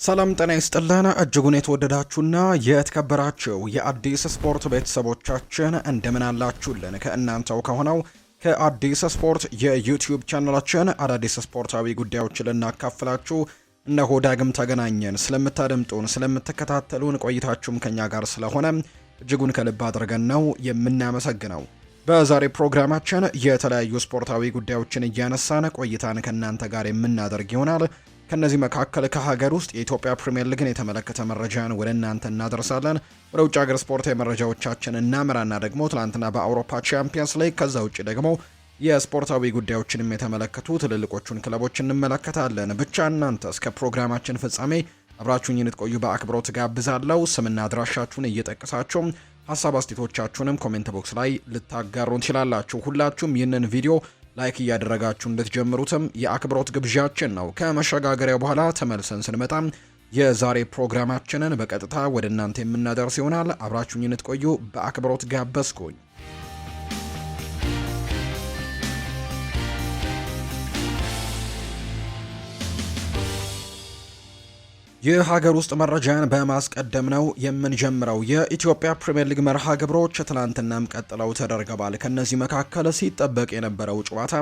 ሰላም ጤና ይስጥልን እጅጉን የተወደዳችሁና የተከበራችሁ የአዲስ ስፖርት ቤተሰቦቻችን እንደምን አላችሁልን? ከእናንተው ከሆነው ከአዲስ ስፖርት የዩቲዩብ ቻናላችን አዳዲስ ስፖርታዊ ጉዳዮችን ልናካፍላችሁ እነሆ ዳግም ተገናኘን። ስለምታደምጡን፣ ስለምትከታተሉን ቆይታችሁም ከኛ ጋር ስለሆነ እጅጉን ከልብ አድርገን ነው የምናመሰግነው። በዛሬ ፕሮግራማችን የተለያዩ ስፖርታዊ ጉዳዮችን እያነሳን ቆይታን ከእናንተ ጋር የምናደርግ ይሆናል። ከነዚህ መካከል ከሀገር ውስጥ የኢትዮጵያ ፕሪሚየር ሊግን የተመለከተ መረጃን ወደ እናንተ እናደርሳለን። ወደ ውጭ ሀገር ስፖርታዊ መረጃዎቻችን እናምራና ደግሞ ትላንትና በአውሮፓ ቻምፒየንስ ሊግ ከዛ ውጭ ደግሞ የስፖርታዊ ጉዳዮችንም የተመለከቱ ትልልቆቹን ክለቦች እንመለከታለን። ብቻ እናንተ እስከ ፕሮግራማችን ፍጻሜ አብራችሁኝ እንድትቆዩ በአክብሮት ጋብዛለሁ። ስምና አድራሻችሁን እየጠቀሳችሁ ሀሳብ አስተያየቶቻችሁንም ኮሜንት ቦክስ ላይ ልታጋሩን ትችላላችሁ። ሁላችሁም ይህንን ቪዲዮ ላይክ እያደረጋችሁ እንድትጀምሩትም የአክብሮት ግብዣችን ነው። ከመሸጋገሪያ በኋላ ተመልሰን ስንመጣ የዛሬ ፕሮግራማችንን በቀጥታ ወደ እናንተ የምናደርስ ይሆናል። አብራችሁኝ እንድትቆዩ በአክብሮት ጋበዝኩኝ። የሀገር ውስጥ መረጃን በማስቀደም ነው የምንጀምረው። የኢትዮጵያ ፕሪሚየር ሊግ መርሃ ግብሮች ትላንትናም ቀጥለው ተደርገዋል። ከነዚህ መካከል ሲጠበቅ የነበረው ጨዋታ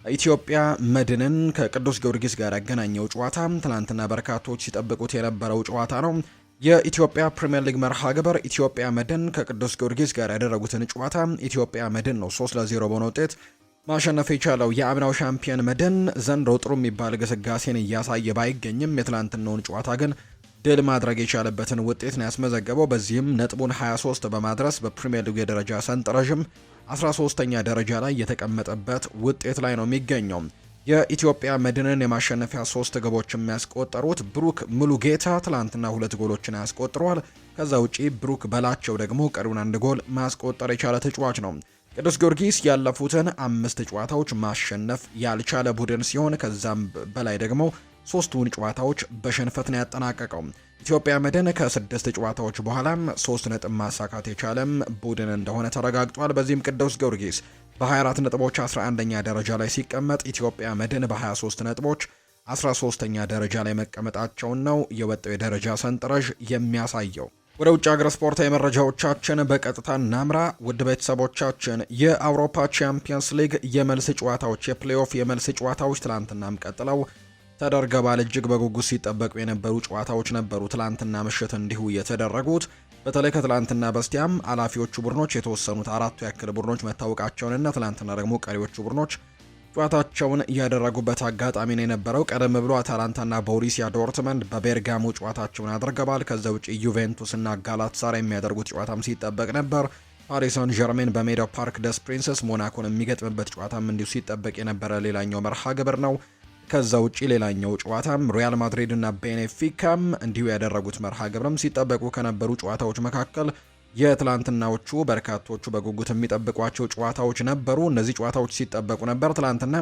ኢትዮጵያ መድንን ከቅዱስ ጊዮርጊስ ጋር ያገናኘው ጨዋታ ትላንትና በርካቶች ሲጠብቁት የነበረው ጨዋታ ነው። የኢትዮጵያ ፕሪሚየር ሊግ መርሃ ግብር ኢትዮጵያ መድን ከቅዱስ ጊዮርጊስ ጋር ያደረጉትን ጨዋታ ኢትዮጵያ መድን ነው 3-0 በሆነ ውጤት ማሸነፍ የቻለው። የአምናው ሻምፒዮን መድን ዘንድሮ ጥሩ የሚባል ግስጋሴን እያሳየ ባይገኝም የትላንትናውን ጨዋታ ግን ድል ማድረግ የቻለበትን ውጤት ነው ያስመዘገበው። በዚህም ነጥቡን 23 በማድረስ በፕሪሚየር ሊግ የደረጃ ሰንጠረዥም 13ኛ ደረጃ ላይ የተቀመጠበት ውጤት ላይ ነው የሚገኘው። የኢትዮጵያ መድንን የማሸነፊያ 3 ግቦች የሚያስቆጠሩት ብሩክ ሙሉጌታ ትላንትና 2 ጎሎችን ያስቆጥረዋል። ከዛ ውጪ ብሩክ በላቸው ደግሞ ቀሪውን 1 ጎል ማስቆጠር የቻለ ተጫዋች ነው። ቅዱስ ጊዮርጊስ ያለፉትን 5 ጨዋታዎች ማሸነፍ ያልቻለ ቡድን ሲሆን ከዛም በላይ ደግሞ 3ቱን ጨዋታዎች በሽንፈት ነው ያጠናቀቀው። ኢትዮጵያ መድን ከ6 ጨዋታዎች በኋላም 3 ነጥብ ማሳካት የቻለም ቡድን እንደሆነ ተረጋግጧል። በዚህም ቅዱስ ጊዮርጊስ በ24 ነጥቦች 11ኛ ደረጃ ላይ ሲቀመጥ ኢትዮጵያ መድን በ23 ነጥቦች 13ኛ ደረጃ ላይ መቀመጣቸውን ነው የወጣው የደረጃ ሰንጠረዥ የሚያሳየው። ወደ ውጭ ሀገር ስፖርታዊ መረጃዎቻችን በቀጥታ እናምራ። ውድ ቤተሰቦቻችን የአውሮፓ ቻምፒየንስ ሊግ የመልስ ጨዋታዎች የፕሌኦፍ የመልስ ጨዋታዎች ትላንትናም ቀጥለው ተደርገዋል። እጅግ በጉጉት ሲጠበቁ የነበሩ ጨዋታዎች ነበሩ ትላንትና ምሽት እንዲሁ የተደረጉት። በተለይ ከትላንትና በስቲያም አላፊዎቹ ቡድኖች የተወሰኑት 4 ያክል ቡድኖች መታወቃቸውንና ትላንትና ደግሞ ቀሪዎቹ ቡድኖች ጨዋታቸውን ያደረጉበት አጋጣሚ ነው የነበረው። ቀደም ብሎ አታላንታና ቦሩሲያ ዶርትመንድ በቤርጋሞ ጨዋታቸውን አድርገዋል። ከዛ ውጪ ዩቬንቱስና ጋላታሳራይ የሚያደርጉት ጨዋታም ሲጠበቅ ነበር። ፓሪስ ሰን ዠርሜን በሜዳው ፓርክ ደስ ፕሪንሰስ ሞናኮን የሚገጥምበት ጨዋታም እንዲሁ ሲጠበቅ የነበረ ሌላኛው መርሃ ግብር ነው። ከዛ ውጪ ሌላኛው ጨዋታም ሪያል ማድሪድ እና ቤኔፊካም እንዲሁ ያደረጉት መርሃ ግብርም ሲጠበቁ ከነበሩ ጨዋታዎች መካከል የትላንትናዎቹ በርካቶቹ በጉጉት የሚጠብቋቸው ጨዋታዎች ነበሩ። እነዚህ ጨዋታዎች ሲጠበቁ ነበር። ትላንትና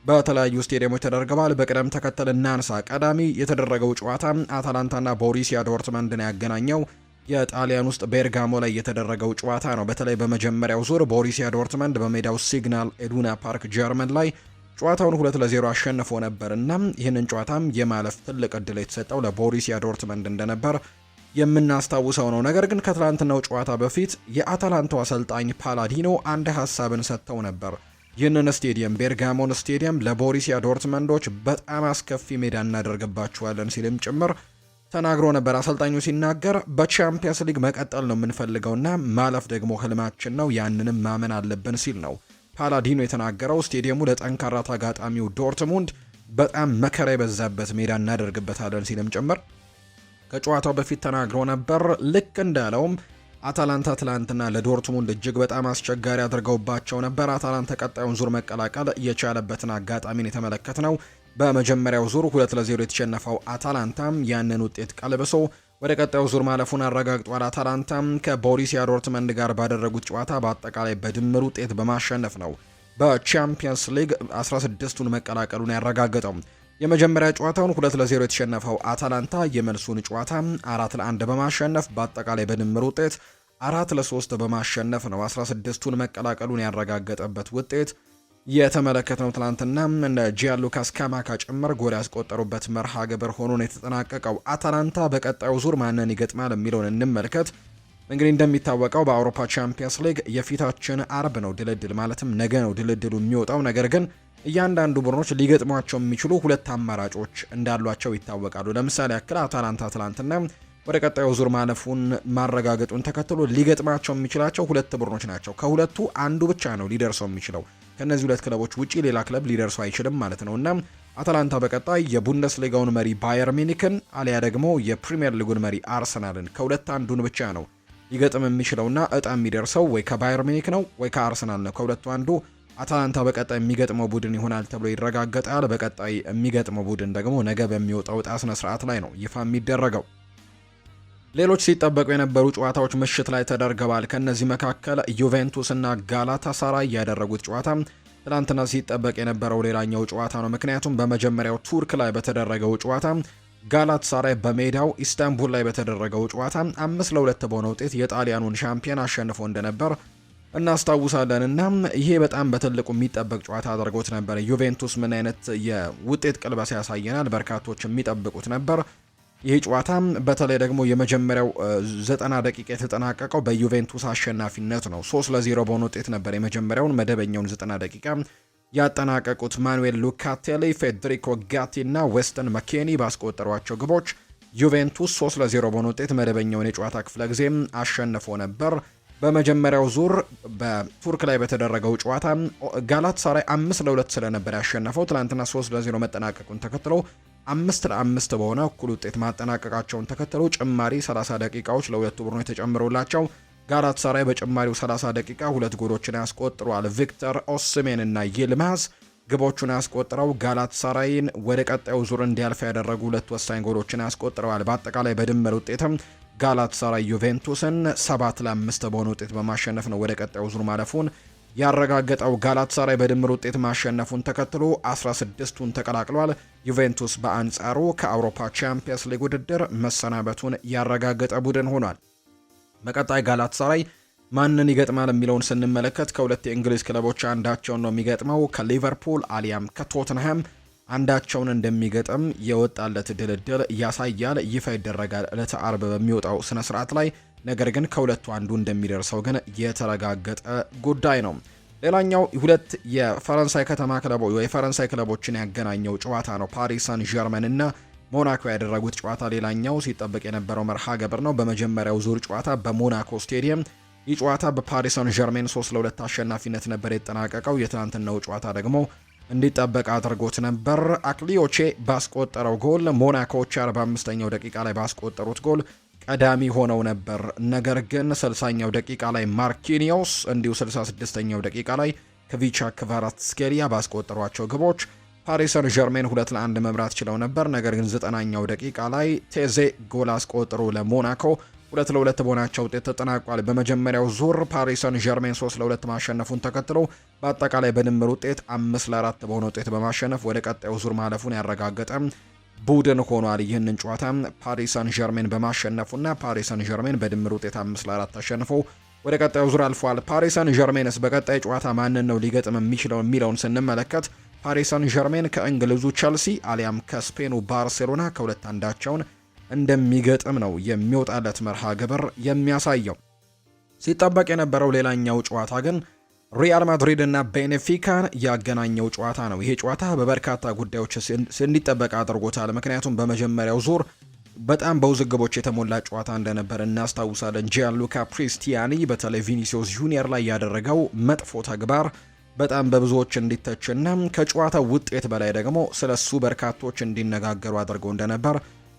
በተለያዩ ስቴዲየሞች ተደርገዋል። በቅደም ተከተል እናንሳ። ቀዳሚ የተደረገው ጨዋታ አታላንታና ቦሩሲያ ዶርትመንድን ያገናኘው የጣሊያን ውስጥ ቤርጋሞ ላይ የተደረገው ጨዋታ ነው። በተለይ በመጀመሪያው ዙር ቦሩሲያ ዶርትመንድ በሜዳው ሲግናል ኢዱና ፓርክ ጀርመን ላይ ጨዋታውን 2-0 አሸንፎ ነበር እና ይህንን ጨዋታም የማለፍ ትልቅ እድል የተሰጠው ለቦሩሲያ ዶርትመንድ እንደነበር የምናስታውሰው ነው። ነገር ግን ከትላንትናው ጨዋታ በፊት የአታላንታው አሰልጣኝ ፓላዲኖ አንድ ሀሳብን ሰጥተው ነበር። ይህንን ስቴዲየም ቤርጋሞን ስቴዲየም ለቦሩሲያ ዶርትመንዶች በጣም አስከፊ ሜዳ እናደርግባቸዋለን ሲልም ጭምር ተናግሮ ነበር። አሰልጣኙ ሲናገር በቻምፒየንስ ሊግ መቀጠል ነው የምንፈልገውና ማለፍ ደግሞ ህልማችን ነው፣ ያንንም ማመን አለብን ሲል ነው ፓላዲኖ የተናገረው። ስቴዲየሙ ለጠንካራ ተጋጣሚው ዶርትሙንድ በጣም መከራ የበዛበት ሜዳ እናደርግበታለን ሲልም ጭምር ከጨዋታው በፊት ተናግሮ ነበር። ልክ እንዳለውም አታላንታ ትላንትና ለዶርትሙንድ እጅግ በጣም አስቸጋሪ አድርገውባቸው ነበር። አታላንታ ቀጣዩን ዙር መቀላቀል የቻለበትን አጋጣሚን የተመለከትነው በመጀመሪያው ዙር 2-0 የተሸነፈው አታላንታም ያንን ውጤት ቀልብሶ ወደ ቀጣዩ ዙር ማለፉን አረጋግጧል። አታላንታም ከቦሩሲያ ዶርትመንድ ጋር ባደረጉት ጨዋታ በአጠቃላይ በድምር ውጤት በማሸነፍ ነው በቻምፒየንስ ሊግ 16ቱን መቀላቀሉን ያረጋገጠው። የመጀመሪያ ጨዋታውን 2-0 የተሸነፈው አታላንታ የመልሱን ጨዋታ 4-1 በማሸነፍ በአጠቃላይ በድምር ውጤት 4-3 በማሸነፍ ነው 16ቱን መቀላቀሉን ያረጋገጠበት ውጤት የተመለከትነው ትላንትና እንደ ጂያንሉካ ስካማካ ጭምር ጎል ያስቆጠሩበት መርሃ ግብር ሆኖ ነው የተጠናቀቀው። አታላንታ በቀጣዩ ዙር ማንን ይገጥማል የሚለውን እንመልከት። እንግዲህ እንደሚታወቀው በአውሮፓ ቻምፒየንስ ሊግ የፊታችን አርብ ነው ድልድል ማለትም ነገ ነው ድልድሉ የሚወጣው። ነገር ግን እያንዳንዱ ቡድኖች ሊገጥሟቸው የሚችሉ ሁለት አማራጮች እንዳሏቸው ይታወቃሉ። ለምሳሌ ያክል አታላንታ ትላንትና ወደ ቀጣዩ ዙር ማለፉን ማረጋገጡን ተከትሎ ሊገጥማቸው የሚችላቸው ሁለት ቡድኖች ናቸው። ከሁለቱ አንዱ ብቻ ነው ሊደርሰው የሚችለው። ከነዚህ ሁለት ክለቦች ውጪ ሌላ ክለብ ሊደርሰው አይችልም ማለት ነው እና አታላንታ በቀጣይ የቡንደስሊጋውን መሪ ባየር ሚኒክን አሊያ ደግሞ የፕሪሚየር ሊጉን መሪ አርሰናልን ከሁለት አንዱን ብቻ ነው ሊገጥም የሚችለውና እጣ የሚደርሰው ወይ ከባየር ሚኒክ ነው ወይ ከአርሰናል ነው። ከሁለቱ አንዱ አታላንታ በቀጣይ የሚገጥመው ቡድን ይሆናል ተብሎ ይረጋገጣል። በቀጣይ የሚገጥመው ቡድን ደግሞ ነገ በሚወጣው ዕጣ ስነ ስርዓት ላይ ነው ይፋ የሚደረገው። ሌሎች ሲጠበቁ የነበሩ ጨዋታዎች ምሽት ላይ ተደርገዋል። ከነዚህ መካከል ዩቬንቱስ እና ጋላታሳራይ ያደረጉት ጨዋታ ትናንትና ሲጠበቅ የነበረው ሌላኛው ጨዋታ ነው። ምክንያቱም በመጀመሪያው ቱርክ ላይ በተደረገው ጨዋታ ጋላታሳራይ በሜዳው ኢስታንቡል ላይ በተደረገው ጨዋታ 5-2 በሆነ ውጤት የጣሊያኑን ሻምፒዮን አሸንፎ እንደነበር እናስታውሳለን እና ይሄ በጣም በትልቁ የሚጠበቅ ጨዋታ አድርጎት ነበር። ዩቬንቱስ ምን አይነት የውጤት ቅልበሳ ያሳየናል በርካቶች የሚጠብቁት ነበር። ይህ ጨዋታ በተለይ ደግሞ የመጀመሪያው 90 ደቂቃ የተጠናቀቀው በዩቬንቱስ አሸናፊነት ነው። 3-0 በሆነ ውጤት ነበር የመጀመሪያውን መደበኛውን 90 ደቂቃ ያጠናቀቁት። ማኑኤል ሉካቴሊ፣ ፌዴሪኮ ጋቲ እና ዌስተን መኬኒ ባስቆጠሯቸው ግቦች ዩቬንቱስ 3-0 በሆነ ውጤት መደበኛውን የጨዋታ ክፍለ ጊዜም አሸንፎ ነበር። በመጀመሪያው ዙር በቱርክ ላይ በተደረገው ጨዋታ ጋላታሳራይ 5-2 ስለነበር ያሸነፈው ትላንትና 3-0 መጠናቀቁን ተከትሎ 5-5 በሆነ እኩል ውጤት ማጠናቀቃቸውን ተከትሎ ጭማሪ 30 ደቂቃዎች ለሁለቱ ቡድኖች ተጨምሮላቸው ጋላታሳራይ በጭማሪው 30 ደቂቃ ሁለት ጎሎችን ያስቆጥሯል። ቪክተር ኦስሜን እና ይልማዝ ግቦቹን ያስቆጥረው ጋላታሳራይን ወደ ቀጣዩ ዙር እንዲያልፍ ያደረጉ ሁለት ወሳኝ ጎሎችን ያስቆጥረዋል። በአጠቃላይ በድምር ውጤትም ጋላታሳራይ ዩቬንቱስን 7-5 በሆነ ውጤት በማሸነፍ ነው ወደ ቀጣዩ ዙር ማለፉን ያረጋገጠው። ጋላታሳራይ በድምር ውጤት ማሸነፉን ተከትሎ 16ቱን ተቀላቅሏል። ዩቬንቱስ በአንጻሩ ከአውሮፓ ቻምፒየንስ ሊግ ውድድር መሰናበቱን ያረጋገጠ ቡድን ሆኗል። በቀጣይ ጋላታሳራይ ማንን ይገጥማል የሚለውን ስንመለከት ከሁለት የእንግሊዝ ክለቦች አንዳቸውን ነው የሚገጥመው። ከሊቨርፑል አሊያም ከቶትንሃም አንዳቸውን እንደሚገጥም የወጣለት ድልድል ያሳያል። ይፋ ይደረጋል ዕለተ አርብ በሚወጣው ስነ ስርዓት ላይ። ነገር ግን ከሁለቱ አንዱ እንደሚደርሰው ግን የተረጋገጠ ጉዳይ ነው። ሌላኛው ሁለት የፈረንሳይ ከተማ ክለቦች የፈረንሳይ ክለቦችን ያገናኘው ጨዋታ ነው። ፓሪስ ሳን ዠርመን እና ሞናኮ ያደረጉት ጨዋታ ሌላኛው ሲጠበቅ የነበረው መርሃ ግብር ነው። በመጀመሪያው ዙር ጨዋታ በሞናኮ ስቴዲየም ይህ ጨዋታ በፓሪስ ሳን ዠርሜን 3-2 አሸናፊነት ነበር የተጠናቀቀው። የትናንትናው ጨዋታ ደግሞ እንዲጠበቅ አድርጎት ነበር። አክሊዮቼ ባስቆጠረው ጎል ሞናኮዎች 45ኛው ደቂቃ ላይ ባስቆጠሩት ጎል ቀዳሚ ሆነው ነበር። ነገር ግን 60ኛው ደቂቃ ላይ ማርኪኒዮስ እንዲሁ 66ኛው ደቂቃ ላይ ከቪቻ ክቫራትስኬሊያ ባስቆጠሯቸው ግቦች ፓሪስ ሰን ዠርሜን 2-1 መምራት ችለው ነበር። ነገር ግን 90ኛው ደቂቃ ላይ ቴዜ ጎል አስቆጥሮ ለሞናኮ 2-2 በሆናቸው ውጤት ተጠናቋል። በመጀመሪያው ዙር ፓሪስ ሰን ዠርሜን 3-2 ማሸነፉን ተከትሎ በአጠቃላይ በድምር ውጤት 5-4 በሆነ ውጤት በማሸነፍ ወደ ቀጣዩ ዙር ማለፉን ያረጋገጠ ቡድን ሆኗል። ይህንን ጨዋታ ፓሪስ ሰን ዠርሜን በማሸነፉና ፓሪስ ሰን ዠርሜን በድምር ውጤት 5-4 አሸንፎ ወደ ቀጣዩ ዙር አልፏል። ፓሪስ ሰን ዠርሜንስ በቀጣይ ጨዋታ ማንን ነው ሊገጥም የሚችለው የሚለውን ስንመለከት ፓሪስ ሰን ዠርሜን ከእንግሊዙ ቸልሲ አሊያም ከስፔኑ ባርሴሎና ከሁለት አንዳቸውን እንደሚገጥም ነው የሚወጣለት መርሃ ግብር የሚያሳየው። ሲጠበቅ የነበረው ሌላኛው ጨዋታ ግን ሪያል ማድሪድ እና ቤኔፊካን ያገናኘው ጨዋታ ነው። ይሄ ጨዋታ በበርካታ ጉዳዮች እንዲጠበቅ አድርጎታል። ምክንያቱም በመጀመሪያው ዙር በጣም በውዝግቦች የተሞላ ጨዋታ እንደነበር እናስታውሳለን። ጂያንሉካ ፕሪስቲያኒ በተለይ ቪኒሲዮስ ጁኒየር ላይ ያደረገው መጥፎ ተግባር በጣም በብዙዎች እንዲተችና ከጨዋታው ውጤት በላይ ደግሞ ስለሱ በርካቶች እንዲነጋገሩ አድርገው እንደነበር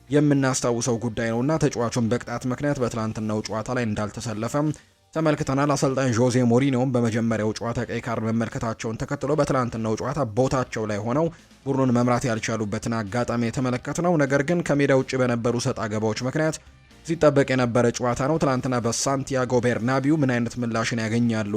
የምናስታውሰው ጉዳይ ነውና ተጫዋቹን በቅጣት ምክንያት በትላንትናው ጨዋታ ላይ እንዳልተሰለፈም ተመልክተናል። አሰልጣኝ ጆዜ ሞሪኒዮም በመጀመሪያው ጨዋታ ቀይ ካርድ መመልከታቸውን ተከትሎ በትላንትናው ጨዋታ ቦታቸው ላይ ሆነው ቡድኑን መምራት ያልቻሉበትን አጋጣሚ የተመለከትነው፣ ነገር ግን ከሜዳ ውጭ በነበሩ ሰጣ ገባዎች ምክንያት ሲጠበቅ የነበረ ጨዋታ ነው። ትላንትና በሳንቲያጎ ቤርናቢው ምን አይነት ምላሽን ያገኛሉ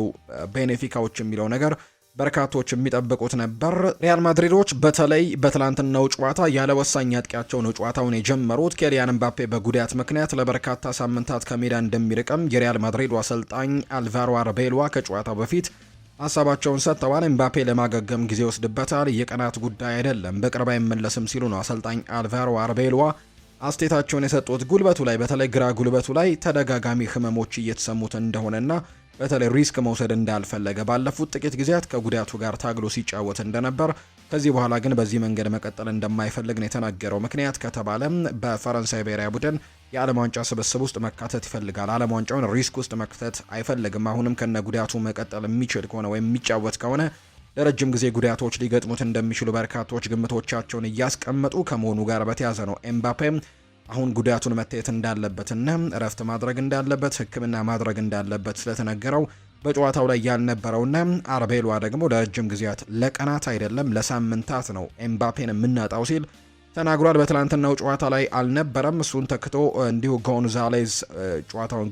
ቤኔፊካዎች የሚለው ነገር በርካቶች የሚጠብቁት ነበር። ሪያል ማድሪዶች በተለይ በትላንትናው ጨዋታ ያለ ወሳኝ አጥቂያቸው ነው ጨዋታውን የጀመሩት። ኬሊያን ምባፔ በጉዳት ምክንያት ለበርካታ ሳምንታት ከሜዳ እንደሚርቅም የሪያል ማድሪዱ አሰልጣኝ አልቫሮ አርቤሎዋ ከጨዋታው በፊት ሀሳባቸውን ሰጥተዋል። ኤምባፔ ለማገገም ጊዜ ወስድበታል፣ የቀናት ጉዳይ አይደለም፣ በቅርብ አይመለስም ሲሉ ነው አሰልጣኝ አልቫሮ አርቤሎዋ አስተያየታቸውን የሰጡት። ጉልበቱ ላይ በተለይ ግራ ጉልበቱ ላይ ተደጋጋሚ ህመሞች እየተሰሙት እንደሆነና በተለይ ሪስክ መውሰድ እንዳልፈለገ ባለፉት ጥቂት ጊዜያት ከጉዳቱ ጋር ታግሎ ሲጫወት እንደነበር፣ ከዚህ በኋላ ግን በዚህ መንገድ መቀጠል እንደማይፈልግ ነው የተናገረው። ምክንያት ከተባለ በፈረንሳይ ብሔራዊ ቡድን የዓለም ዋንጫ ስብስብ ውስጥ መካተት ይፈልጋል። ዓለም ዋንጫውን ሪስክ ውስጥ መክተት አይፈልግም። አሁንም ከነ ጉዳቱ መቀጠል የሚችል ከሆነ ወይም የሚጫወት ከሆነ ለረጅም ጊዜ ጉዳቶች ሊገጥሙት እንደሚችሉ በርካቶች ግምቶቻቸውን እያስቀመጡ ከመሆኑ ጋር በተያያዘ ነው ኤምባፔ አሁን ጉዳቱን መታየት እንዳለበትና እረፍት ማድረግ እንዳለበት፣ ሕክምና ማድረግ እንዳለበት ስለተነገረው በጨዋታው ላይ ያልነበረውና አርቤሎዋ ደግሞ ለረጅም ጊዜያት ለቀናት አይደለም ለሳምንታት ነው ኤምባፔን የምናጣው ሲል ተናግሯል። በትላንትናው ጨዋታ ላይ አልነበረም። እሱን ተክቶ እንዲሁ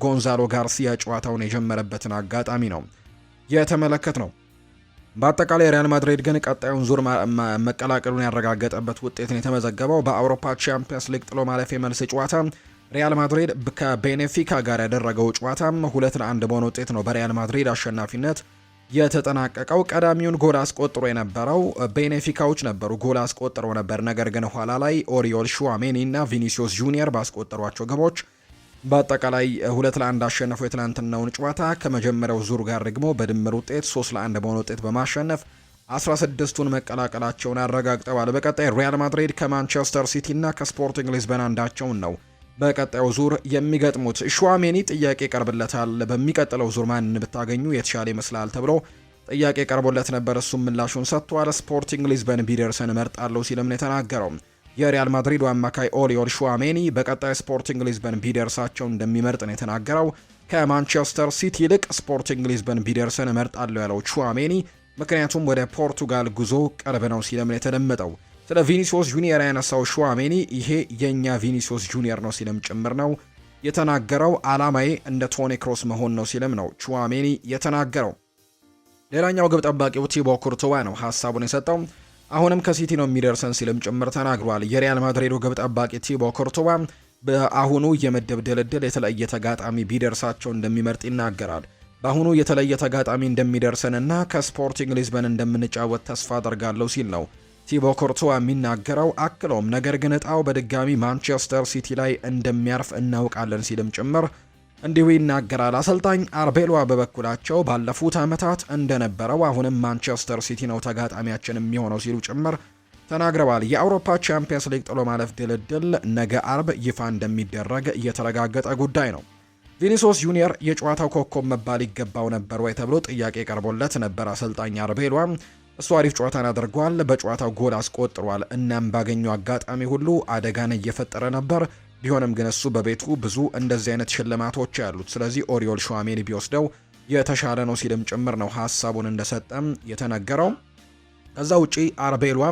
ጎንዛሎ ጋርሲያ ጨዋታውን የጀመረበትን አጋጣሚ ነው የተመለከት ነው። በአጠቃላይ ሪያል ማድሪድ ግን ቀጣዩን ዙር መቀላቀሉን ያረጋገጠበት ውጤትን የተመዘገበው በአውሮፓ ቻምፒየንስ ሊግ ጥሎ ማለፍ የመልስ ጨዋታ ሪያል ማድሪድ ከቤኔፊካ ጋር ያደረገው ጨዋታ 2-1 በሆነ ውጤት ነው በሪያል ማድሪድ አሸናፊነት የተጠናቀቀው። ቀዳሚውን ጎል አስቆጥሮ የነበረው ቤኔፊካዎች ነበሩ። ጎል አስቆጥረው ነበር። ነገር ግን ኋላ ላይ ኦሪዮል ሹዋሜኒ እና ቪኒሲዮስ ጁኒየር ባስቆጠሯቸው ግቦች በአጠቃላይ 2-1 አሸነፈው የትናንትናውን ጨዋታ። ከመጀመሪያው ዙር ጋር ደግሞ በድምር ውጤት 3-1 በሆነ ውጤት በማሸነፍ 16ቱን መቀላቀላቸውን አረጋግጠዋል። በቀጣይ ሪያል ማድሪድ ከማንቸስተር ሲቲ እና ከስፖርቲንግ ሊዝበን አንዳቸውን ነው በቀጣዩ ዙር የሚገጥሙት። ሹዋሜኒ ጥያቄ ቀርብለታል። በሚቀጥለው ዙር ማንን ብታገኙ የተሻለ ይመስላል ተብሎ ጥያቄ ቀርቦለት ነበር። እሱም ምላሹን ሰጥቷል። ስፖርቲንግ ሊዝበን ቢደርሰን እመርጣለሁ ሲልም ነው የተናገረው። የሪያል ማድሪዱ አማካይ ኦሪዮል ሹዋሜኒ በቀጣይ ስፖርቲንግ ሊዝበን ቢደርሳቸው እንደሚመርጥ ነው የተናገረው። ከማንቸስተር ሲቲ ይልቅ ስፖርቲንግ ሊዝበን ቢደርሰን እመርጣለሁ ያለው ሹዋሜኒ ምክንያቱም ወደ ፖርቱጋል ጉዞ ቅርብ ነው ሲልም ነው የተደመጠው። ስለ ቪኒሲዮስ ጁኒየር ያነሳው ሹዋሜኒ ይሄ የኛ ቪኒሲዮስ ጁኒየር ነው ሲልም ጭምር ነው የተናገረው። አላማዬ እንደ ቶኒ ክሮስ መሆን ነው ሲልም ነው ሹዋሜኒ የተናገረው። ሌላኛው ግብ ጠባቂው ቲቦ ኩርቱዋ ነው ሀሳቡን የሰጠው። አሁንም ከሲቲ ነው የሚደርሰን ሲልም ጭምር ተናግሯል። የሪያል ማድሪዱ ግብ ጠባቂ ቲቦ ኩርቱዋ በአሁኑ የምድብ ድልድል የተለየ ተጋጣሚ ቢደርሳቸው እንደሚመርጥ ይናገራል። በአሁኑ የተለየ ተጋጣሚ እንደሚደርሰንና ከስፖርቲንግ ሊዝበን እንደምንጫወት ተስፋ አደርጋለሁ ሲል ነው ቲቦ ኩርቱዋ የሚናገረው። አክሎም ነገር ግን እጣው በድጋሚ ማንቸስተር ሲቲ ላይ እንደሚያርፍ እናውቃለን ሲልም ጭምር እንዲሁ ይናገራል። አሰልጣኝ አርቤሎዋ በበኩላቸው ባለፉት ዓመታት እንደነበረው አሁንም ማንቸስተር ሲቲ ነው ተጋጣሚያችን የሚሆነው ሲሉ ጭምር ተናግረዋል። የአውሮፓ ቻምፒየንስ ሊግ ጥሎ ማለፍ ድልድል ነገ አርብ ይፋ እንደሚደረግ የተረጋገጠ ጉዳይ ነው። ቪኒሲዮስ ጁኒየር የጨዋታው ኮከብ መባል ይገባው ነበር ወይ ተብሎ ጥያቄ ቀርቦለት ነበር። አሰልጣኝ አርቤሎዋ እሱ አሪፍ ጨዋታን አድርጓል፣ በጨዋታው ጎል አስቆጥሯል፣ እናም ባገኘው አጋጣሚ ሁሉ አደጋን እየፈጠረ ነበር። ቢሆንም ግን እሱ በቤቱ ብዙ እንደዚህ አይነት ሽልማቶች ያሉት፣ ስለዚህ ኦሪዮል ሹዋሜኒ ቢወስደው የተሻለ ነው ሲልም ጭምር ነው ሀሳቡን እንደሰጠም የተነገረው። ከዛ ውጪ አርቤሎዋ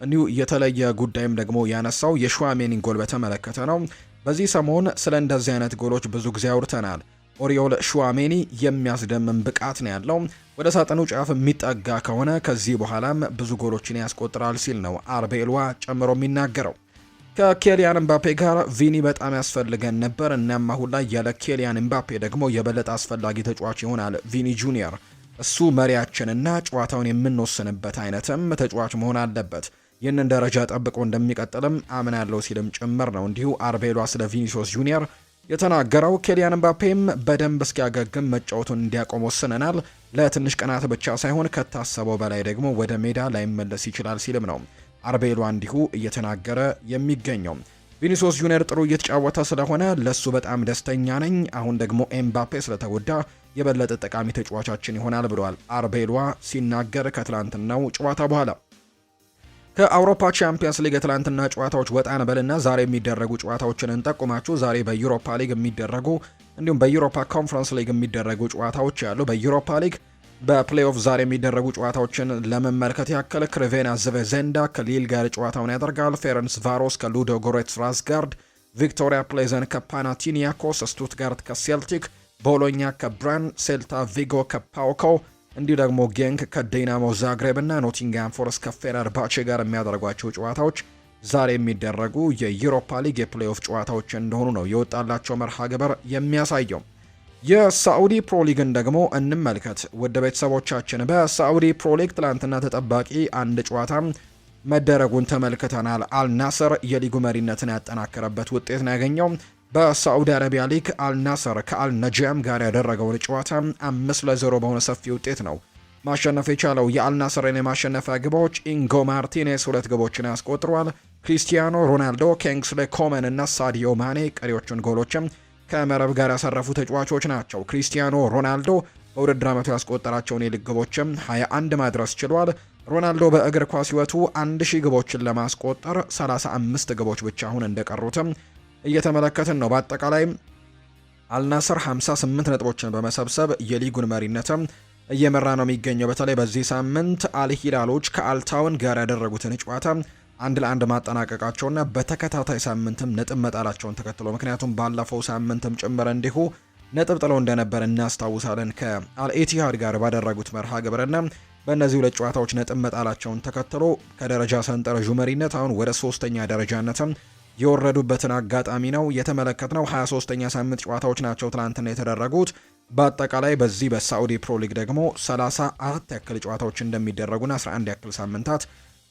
እንዲሁ የተለየ ጉዳይም ደግሞ ያነሳው የሹዋሜኒን ጎል በተመለከተ ነው። በዚህ ሰሞን ስለ እንደዚህ አይነት ጎሎች ብዙ ጊዜ አውርተናል። ኦሪዮል ሹዋሜኒ የሚያስደምም ብቃት ነው ያለው። ወደ ሳጥኑ ጫፍ የሚጠጋ ከሆነ ከዚህ በኋላም ብዙ ጎሎችን ያስቆጥራል ሲል ነው አርቤሎዋ ጨምሮ የሚናገረው። ከኬሊያን ኤምባፔ ጋር ቪኒ በጣም ያስፈልገን ነበር። እናም አሁን ላይ ያለ ኬሊያን ኤምባፔ ደግሞ የበለጠ አስፈላጊ ተጫዋች ይሆናል ቪኒ ጁኒየር። እሱ መሪያችንና ጨዋታውን የምንወስንበት አይነትም ተጫዋች መሆን አለበት። ይህንን ደረጃ ጠብቆ እንደሚቀጥልም አምናለሁ ሲልም ጭምር ነው እንዲሁ አርቤሎዋ ስለ ቪኒሲዮስ ጁኒየር የተናገረው። ኬሊያን ኤምባፔም በደንብ እስኪያገግም መጫወቱን እንዲያቆም ወስነናል። ለትንሽ ቀናት ብቻ ሳይሆን ከታሰበው በላይ ደግሞ ወደ ሜዳ ላይመለስ ይችላል ሲልም ነው አርቤሎዋ እንዲሁ እየተናገረ የሚገኘው። ቪኒሲዮስ ጁኒየር ጥሩ እየተጫወተ ስለሆነ ለሱ በጣም ደስተኛ ነኝ። አሁን ደግሞ ኤምባፔ ስለተጎዳ የበለጠ ጠቃሚ ተጫዋቻችን ይሆናል ብለዋል አርቤሎዋ ሲናገር ከትላንትናው ጨዋታ በኋላ። ከአውሮፓ ቻምፒየንስ ሊግ የትላንትና ጨዋታዎች ወጣ እንበልና ዛሬ የሚደረጉ ጨዋታዎችን እንጠቁማችሁ። ዛሬ በዩሮፓ ሊግ የሚደረጉ እንዲሁም በዩሮፓ ኮንፈረንስ ሊግ የሚደረጉ ጨዋታዎች ያሉ። በዩሮፓ ሊግ በፕሌይኦፍ ዛሬ የሚደረጉ ጨዋታዎችን ለመመልከት ያክል ክሬቬና ዘቬዘንዳ ከሊል ጋር ጨዋታውን ያደርጋል። ፌረንስ ቫሮስ ከሉዶ ጎሬትስ ራስጋርድ፣ ቪክቶሪያ ፕሌዘን ከፓናቲኒያኮስ፣ ስቱትጋርት ከሴልቲክ፣ ቦሎኛ ከብራን፣ ሴልታ ቪጎ ከፓውኮ እንዲሁ ደግሞ ጌንክ ከዲናሞ ዛግሬብ እና ኖቲንግሃም ፎረስት ከፌነርባቼ ጋር የሚያደርጓቸው ጨዋታዎች ዛሬ የሚደረጉ የዩሮፓ ሊግ የፕሌይኦፍ ጨዋታዎች እንደሆኑ ነው የወጣላቸው መርሃ ግብር የሚያሳየው። የሳዑዲ ፕሮ ሊግን ደግሞ እንመልከት ውድ ቤተሰቦቻችን። በሳዑዲ ፕሮ ሊግ ትላንትና ተጠባቂ አንድ ጨዋታ መደረጉን ተመልክተናል። አልናስር የሊጉ መሪነትን ያጠናከረበት ውጤት ነው ያገኘው። በሳዑዲ አረቢያ ሊግ አልናስር ከአልነጂያም ጋር ያደረገውን ጨዋታ 5-0 በሆነ ሰፊ ውጤት ነው ማሸነፍ የቻለው። የአልናስርን የማሸነፊያ ግቦች ኢንጎ ማርቲኔስ 2 ግቦችን ያስቆጥሯል። ክሪስቲያኖ ሮናልዶ፣ ኪንግስሌ ኮመን እና ሳዲዮ ማኔ ቀሪዎቹን ጎሎችም ከመረብ ጋር ያሰረፉ ተጫዋቾች ናቸው። ክሪስቲያኖ ሮናልዶ በውድድር ዓመቱ ያስቆጠራቸውን የሊግ ግቦችም 21 ማድረስ ችሏል። ሮናልዶ በእግር ኳስ ሕይወቱ 1000 ግቦችን ለማስቆጠር 35 ግቦች ብቻ አሁን እንደቀሩትም እየተመለከትን ነው። በአጠቃላይ አልናስር 58 ነጥቦችን በመሰብሰብ የሊጉን መሪነትም እየመራ ነው የሚገኘው። በተለይ በዚህ ሳምንት አልሂላሎች ከአልታውን ጋር ያደረጉትን ጨዋታ 1-1 ማጠናቀቃቸውና በተከታታይ ሳምንትም ነጥብ መጣላቸውን ተከትሎ ምክንያቱም ባለፈው ሳምንትም ጭምር እንዲሁ ነጥብ ጥለው እንደነበር እናስታውሳለን ከአልኢቲሃድ ጋር ባደረጉት መርሃ ግብርና በእነዚህ ሁለት ጨዋታዎች ነጥብ መጣላቸውን ተከትሎ ከደረጃ ሰንጠረዡ መሪነት አሁን ወደ 3ኛ ደረጃነትም የወረዱበትን አጋጣሚ ነው የተመለከትነው። 23ኛ ሳምንት ጨዋታዎች ናቸው ትላንትና የተደረጉት። በአጠቃላይ በዚህ በሳዑዲ ፕሮ ሊግ ደግሞ 34 ያክል ጨዋታዎች እንደሚደረጉና 11 ያክል ሳምንታት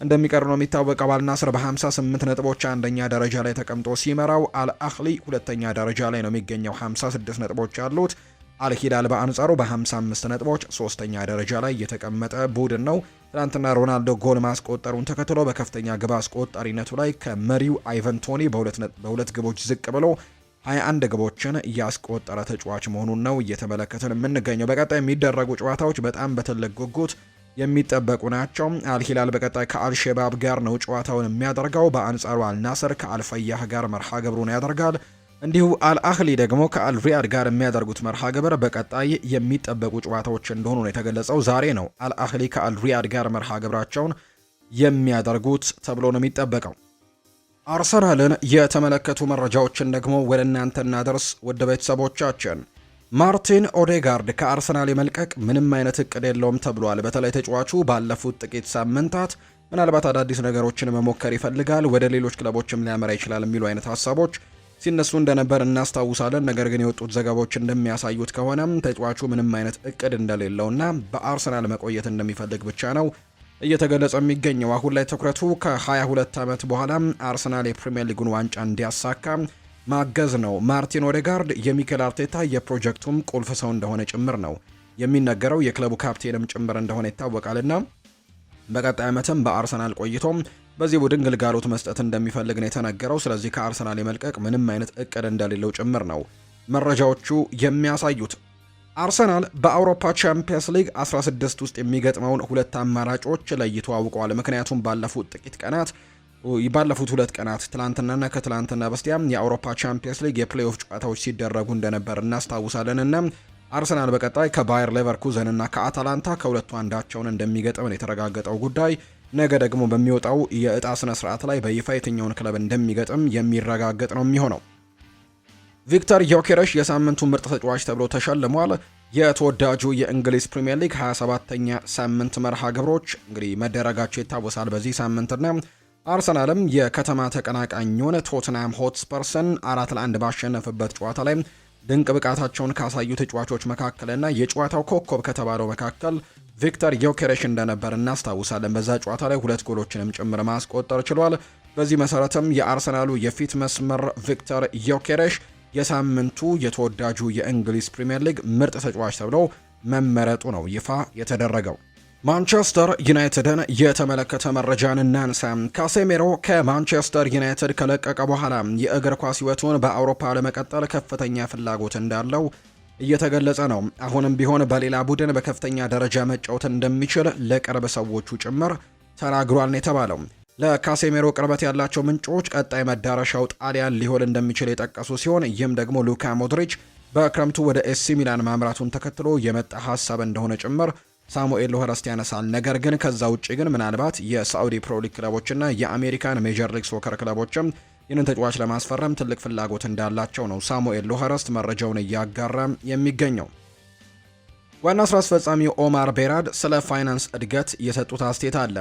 እንደሚቀር ነው የሚታወቀው። አልናስር በ58 ነጥቦች አንደኛ ደረጃ ላይ ተቀምጦ ሲመራው፣ አልአህሊ ሁለተኛ ደረጃ ላይ ነው የሚገኘው 56 ነጥቦች አሉት። አልሂላል በአንጻሩ በ55 ነጥቦች ሶስተኛ ደረጃ ላይ የተቀመጠ ቡድን ነው። ትናንትና ሮናልዶ ጎል ማስቆጠሩን ተከትሎ በከፍተኛ ግብ አስቆጣሪነቱ ላይ ከመሪው አይቨን ቶኒ በሁለት ግቦች ዝቅ ብሎ 21 ግቦችን እያስቆጠረ ተጫዋች መሆኑን ነው እየተመለከትን የምንገኘው። በቀጣይ የሚደረጉ ጨዋታዎች በጣም በትልቅ ጉጉት የሚጠበቁ ናቸው። አልሂላል በቀጣይ ከአልሸባብ ጋር ነው ጨዋታውን የሚያደርገው። በአንጻሩ አልናስር ከአልፈያህ ጋር መርሃ ግብሩን ያደርጋል። እንዲሁ አልአህሊ ደግሞ ከአልሪያድ ጋር የሚያደርጉት መርሃ ግብር በቀጣይ የሚጠበቁ ጨዋታዎች እንደሆኑ ነው የተገለጸው። ዛሬ ነው አልአህሊ ከአልሪያድ ጋር መርሃ ግብራቸውን የሚያደርጉት ተብሎ ነው የሚጠበቀው። አርሰናልን የተመለከቱ መረጃዎችን ደግሞ ወደ እናንተ እናደርስ ውድ ቤተሰቦቻችን። ማርቲን ኦዴጋርድ ከአርሰናል የመልቀቅ ምንም አይነት እቅድ የለውም ተብሏል። በተለይ ተጫዋቹ ባለፉት ጥቂት ሳምንታት ምናልባት አዳዲስ ነገሮችን መሞከር ይፈልጋል፣ ወደ ሌሎች ክለቦችም ሊያመራ ይችላል የሚሉ አይነት ሀሳቦች ሲነሱ እንደነበር እናስታውሳለን። ነገር ግን የወጡት ዘገባዎች እንደሚያሳዩት ከሆነ ተጫዋቹ ምንም አይነት እቅድ እንደሌለውና በአርሰናል መቆየት እንደሚፈልግ ብቻ ነው እየተገለጸ የሚገኘው። አሁን ላይ ትኩረቱ ከ22 ዓመት በኋላ አርሰናል የፕሪሚየር ሊጉን ዋንጫ እንዲያሳካ ማገዝ ነው። ማርቲን ኦዴጋርድ የሚኬል አርቴታ የፕሮጀክቱም ቁልፍ ሰው እንደሆነ ጭምር ነው የሚነገረው። የክለቡ ካፕቴንም ጭምር እንደሆነ ይታወቃልና በቀጣይ ዓመትም በአርሰናል ቆይቶም በዚህ ቡድን ግልጋሎት መስጠት እንደሚፈልግ ነው የተነገረው። ስለዚህ ከአርሰናል የመልቀቅ ምንም አይነት እቅድ እንደሌለው ጭምር ነው መረጃዎቹ የሚያሳዩት። አርሰናል በአውሮፓ ቻምፒየንስ ሊግ 16 ውስጥ የሚገጥመውን ሁለት አማራጮች ለይቶ አውቀዋል። ምክንያቱም ባለፉት ሁለት ቀናት ትላንትናና ከትላንትና በስቲያም የአውሮፓ ቻምፒየንስ ሊግ የፕሌይኦፍ ጨዋታዎች ሲደረጉ እንደነበር እናስታውሳለንና አርሰናል በቀጣይ ከባየር ሌቨርኩዘን እና ከአታላንታ ከሁለቱ አንዳቸውን እንደሚገጥም የተረጋገጠው ጉዳይ ነገ ደግሞ በሚወጣው የእጣ ስነ ስርዓት ላይ በይፋ የትኛውን ክለብ እንደሚገጥም የሚረጋገጥ ነው የሚሆነው። ቪክተር ዮኬረሽ የሳምንቱ ምርጥ ተጫዋች ተብሎ ተሸልሟል። የተወዳጁ የእንግሊዝ ፕሪሚየር ሊግ 27ኛ ሳምንት መርሃ ግብሮች እንግዲህ መደረጋቸው ይታወሳል በዚህ ሳምንትና አርሰናልም የከተማ ተቀናቃኙን ቶትናም ሆትስፐርስን 4-1 ባሸነፈበት ጨዋታ ላይ ድንቅ ብቃታቸውን ካሳዩ ተጫዋቾች መካከልና የጨዋታው ኮከብ ከተባለው መካከል ቪክተር ዮኬሬሽ እንደነበር እናስታውሳለን። በዛ ጨዋታ ላይ 2 ጎሎችንም ጭምር ማስቆጠር ችሏል። በዚህ መሰረትም የአርሰናሉ የፊት መስመር ቪክተር ዮኬሬሽ የሳምንቱ የተወዳጁ የእንግሊዝ ፕሪሚየር ሊግ ምርጥ ተጫዋች ተብሎ መመረጡ ነው ይፋ የተደረገው። ማንቸስተር ዩናይትድን የተመለከተ መረጃን እናንሳ። ካሴሜሮ ከማንቸስተር ዩናይትድ ከለቀቀ በኋላ የእግር ኳስ ሕይወቱን በአውሮፓ ለመቀጠል ከፍተኛ ፍላጎት እንዳለው እየተገለጸ ነው። አሁንም ቢሆን በሌላ ቡድን በከፍተኛ ደረጃ መጫወት እንደሚችል ለቅርብ ሰዎቹ ጭምር ተናግሯል ነው የተባለው። ለካሴሜሮ ቅርበት ያላቸው ምንጮች ቀጣይ መዳረሻው ጣሊያን ሊሆን እንደሚችል የጠቀሱ ሲሆን ይህም ደግሞ ሉካ ሞድሪች በክረምቱ ወደ ኤሲ ሚላን ማምራቱን ተከትሎ የመጣ ሀሳብ እንደሆነ ጭምር ሳሙኤል ሎኸረስት ያነሳል። ነገር ግን ከዛ ውጪ ግን ምናልባት የሳዑዲ ፕሮ ሊግ ክለቦችና የአሜሪካን ሜጀር ሊግ ሶከር ክለቦችም ይህንን ተጫዋች ለማስፈረም ትልቅ ፍላጎት እንዳላቸው ነው ሳሙኤል ሎኸረስት መረጃውን እያጋራ የሚገኘው። ዋና ስራ አስፈጻሚው ኦማር ቤራድ ስለ ፋይናንስ እድገት የሰጡት አስተያየት አለ።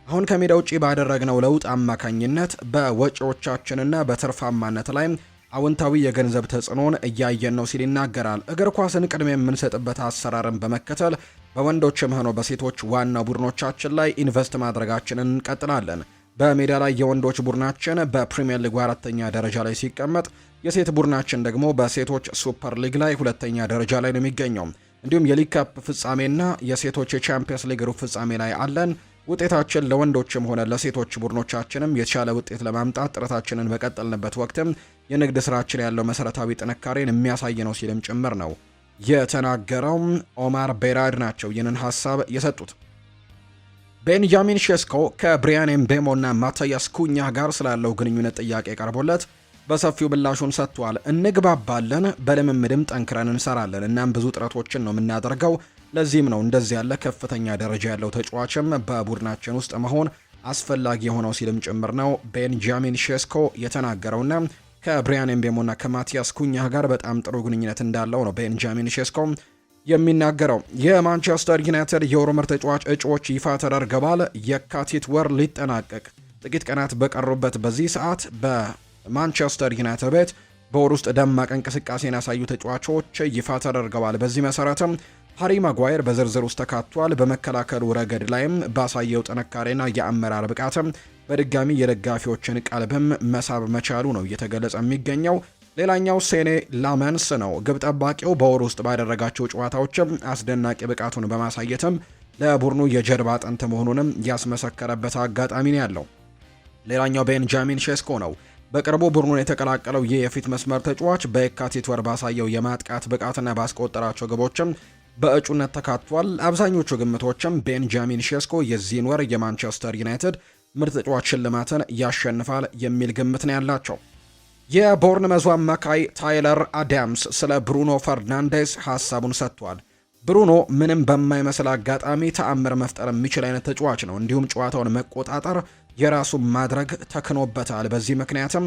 አሁን ከሜዳ ውጪ ባደረግነው ለውጥ አማካኝነት በወጪዎቻችንና በትርፋማነት ላይ አዎንታዊ የገንዘብ ተጽዕኖን እያየን ነው ሲል ይናገራል። እግር ኳስን ቅድሚያ የምንሰጥበት አሰራርን በመከተል በወንዶችም ሆነ በሴቶች ዋና ቡድኖቻችን ላይ ኢንቨስት ማድረጋችንን እንቀጥላለን። በሜዳ ላይ የወንዶች ቡድናችን በፕሪሚየር ሊግ 4ኛ ደረጃ ላይ ሲቀመጥ፣ የሴት ቡድናችን ደግሞ በሴቶች ሱፐር ሊግ ላይ 2ኛ ደረጃ ላይ ነው የሚገኘው። እንዲሁም የሊግ ካፕ ፍጻሜና የሴቶች የቻምፒየንስ ሊግ ሩብ ፍጻሜ ላይ አለን። ውጤታችን ለወንዶችም ሆነ ለሴቶች ቡድኖቻችንም የተሻለ ውጤት ለማምጣት ጥረታችንን በቀጠልንበት ወቅትም የንግድ ስራችን ያለው መሰረታዊ ጥንካሬን የሚያሳይ ነው ሲልም ጭምር ነው የተናገረው። ኦማር ቤራድ ናቸው ይህንን ሀሳብ የሰጡት። ቤንጃሚን ሼስኮ ከብሪያን ኤምቤሞ እና ማታያስ ኩኛ ጋር ስላለው ግንኙነት ጥያቄ ቀርቦለት በሰፊው ምላሹን ሰጥቷል። እንግባባለን፣ በልምምድም ጠንክረን እንሰራለን፣ እናም ብዙ ጥረቶችን ነው የምናደርገው። ለዚህም ነው እንደዚህ ያለ ከፍተኛ ደረጃ ያለው ተጫዋችም በቡድናችን ውስጥ መሆን አስፈላጊ የሆነው ሲልም ጭምር ነው ቤንጃሚን ሼስኮ የተናገረውና ከብሪያን ኤምቤሞና ከማቲያስ ኩኛ ጋር በጣም ጥሩ ግንኙነት እንዳለው ነው ቤንጃሚን ሼስኮ የሚናገረው። የማንቸስተር ዩናይትድ የወሩ ምርጥ ተጫዋች እጩዎች ይፋ ተደርገዋል። የካቲት ወር ሊጠናቀቅ ጥቂት ቀናት በቀሩበት በዚህ ሰዓት በማንቸስተር ዩናይትድ ቤት በወር ውስጥ ደማቅ እንቅስቃሴን ያሳዩ ተጫዋቾች ይፋ ተደርገዋል። በዚህ መሰረትም ሃሪ ማጓየር በዝርዝር ውስጥ ተካቷል። በመከላከሉ ረገድ ላይም ባሳየው ጥንካሬና የአመራር ብቃትም በድጋሚ የደጋፊዎችን ቀልብም መሳብ መቻሉ ነው እየተገለጸ የሚገኘው። ሌላኛው ሴኔ ላመንስ ነው። ግብ ጠባቂው በወር ውስጥ ባደረጋቸው ጨዋታዎችም አስደናቂ ብቃቱን በማሳየትም ለቡድኑ የጀርባ አጥንት መሆኑንም ያስመሰከረበት አጋጣሚ ነው ያለው። ሌላኛው ቤንጃሚን ሼስኮ ነው። በቅርቡ ቡድኑን የተቀላቀለው ይህ የፊት መስመር ተጫዋች በየካቲት ወር ባሳየው የማጥቃት ብቃትና ባስቆጠራቸው ግቦችም በእጩነት ተካቷል። አብዛኞቹ ግምቶችም ቤንጃሚን ሼስኮ የዚህን ወር የማንቸስተር ዩናይትድ ምርጥ ተጫዋች ሽልማትን ያሸንፋል የሚል ግምት ነው ያላቸው። የቦርንመዙ አማካይ ታይለር አዳምስ ስለ ብሩኖ ፈርናንዴስ ሀሳቡን ሰጥቷል። ብሩኖ ምንም በማይመስል አጋጣሚ ተአምር መፍጠር የሚችል አይነት ተጫዋች ነው። እንዲሁም ጨዋታውን መቆጣጠር የራሱ ማድረግ ተክኖበታል። በዚህ ምክንያትም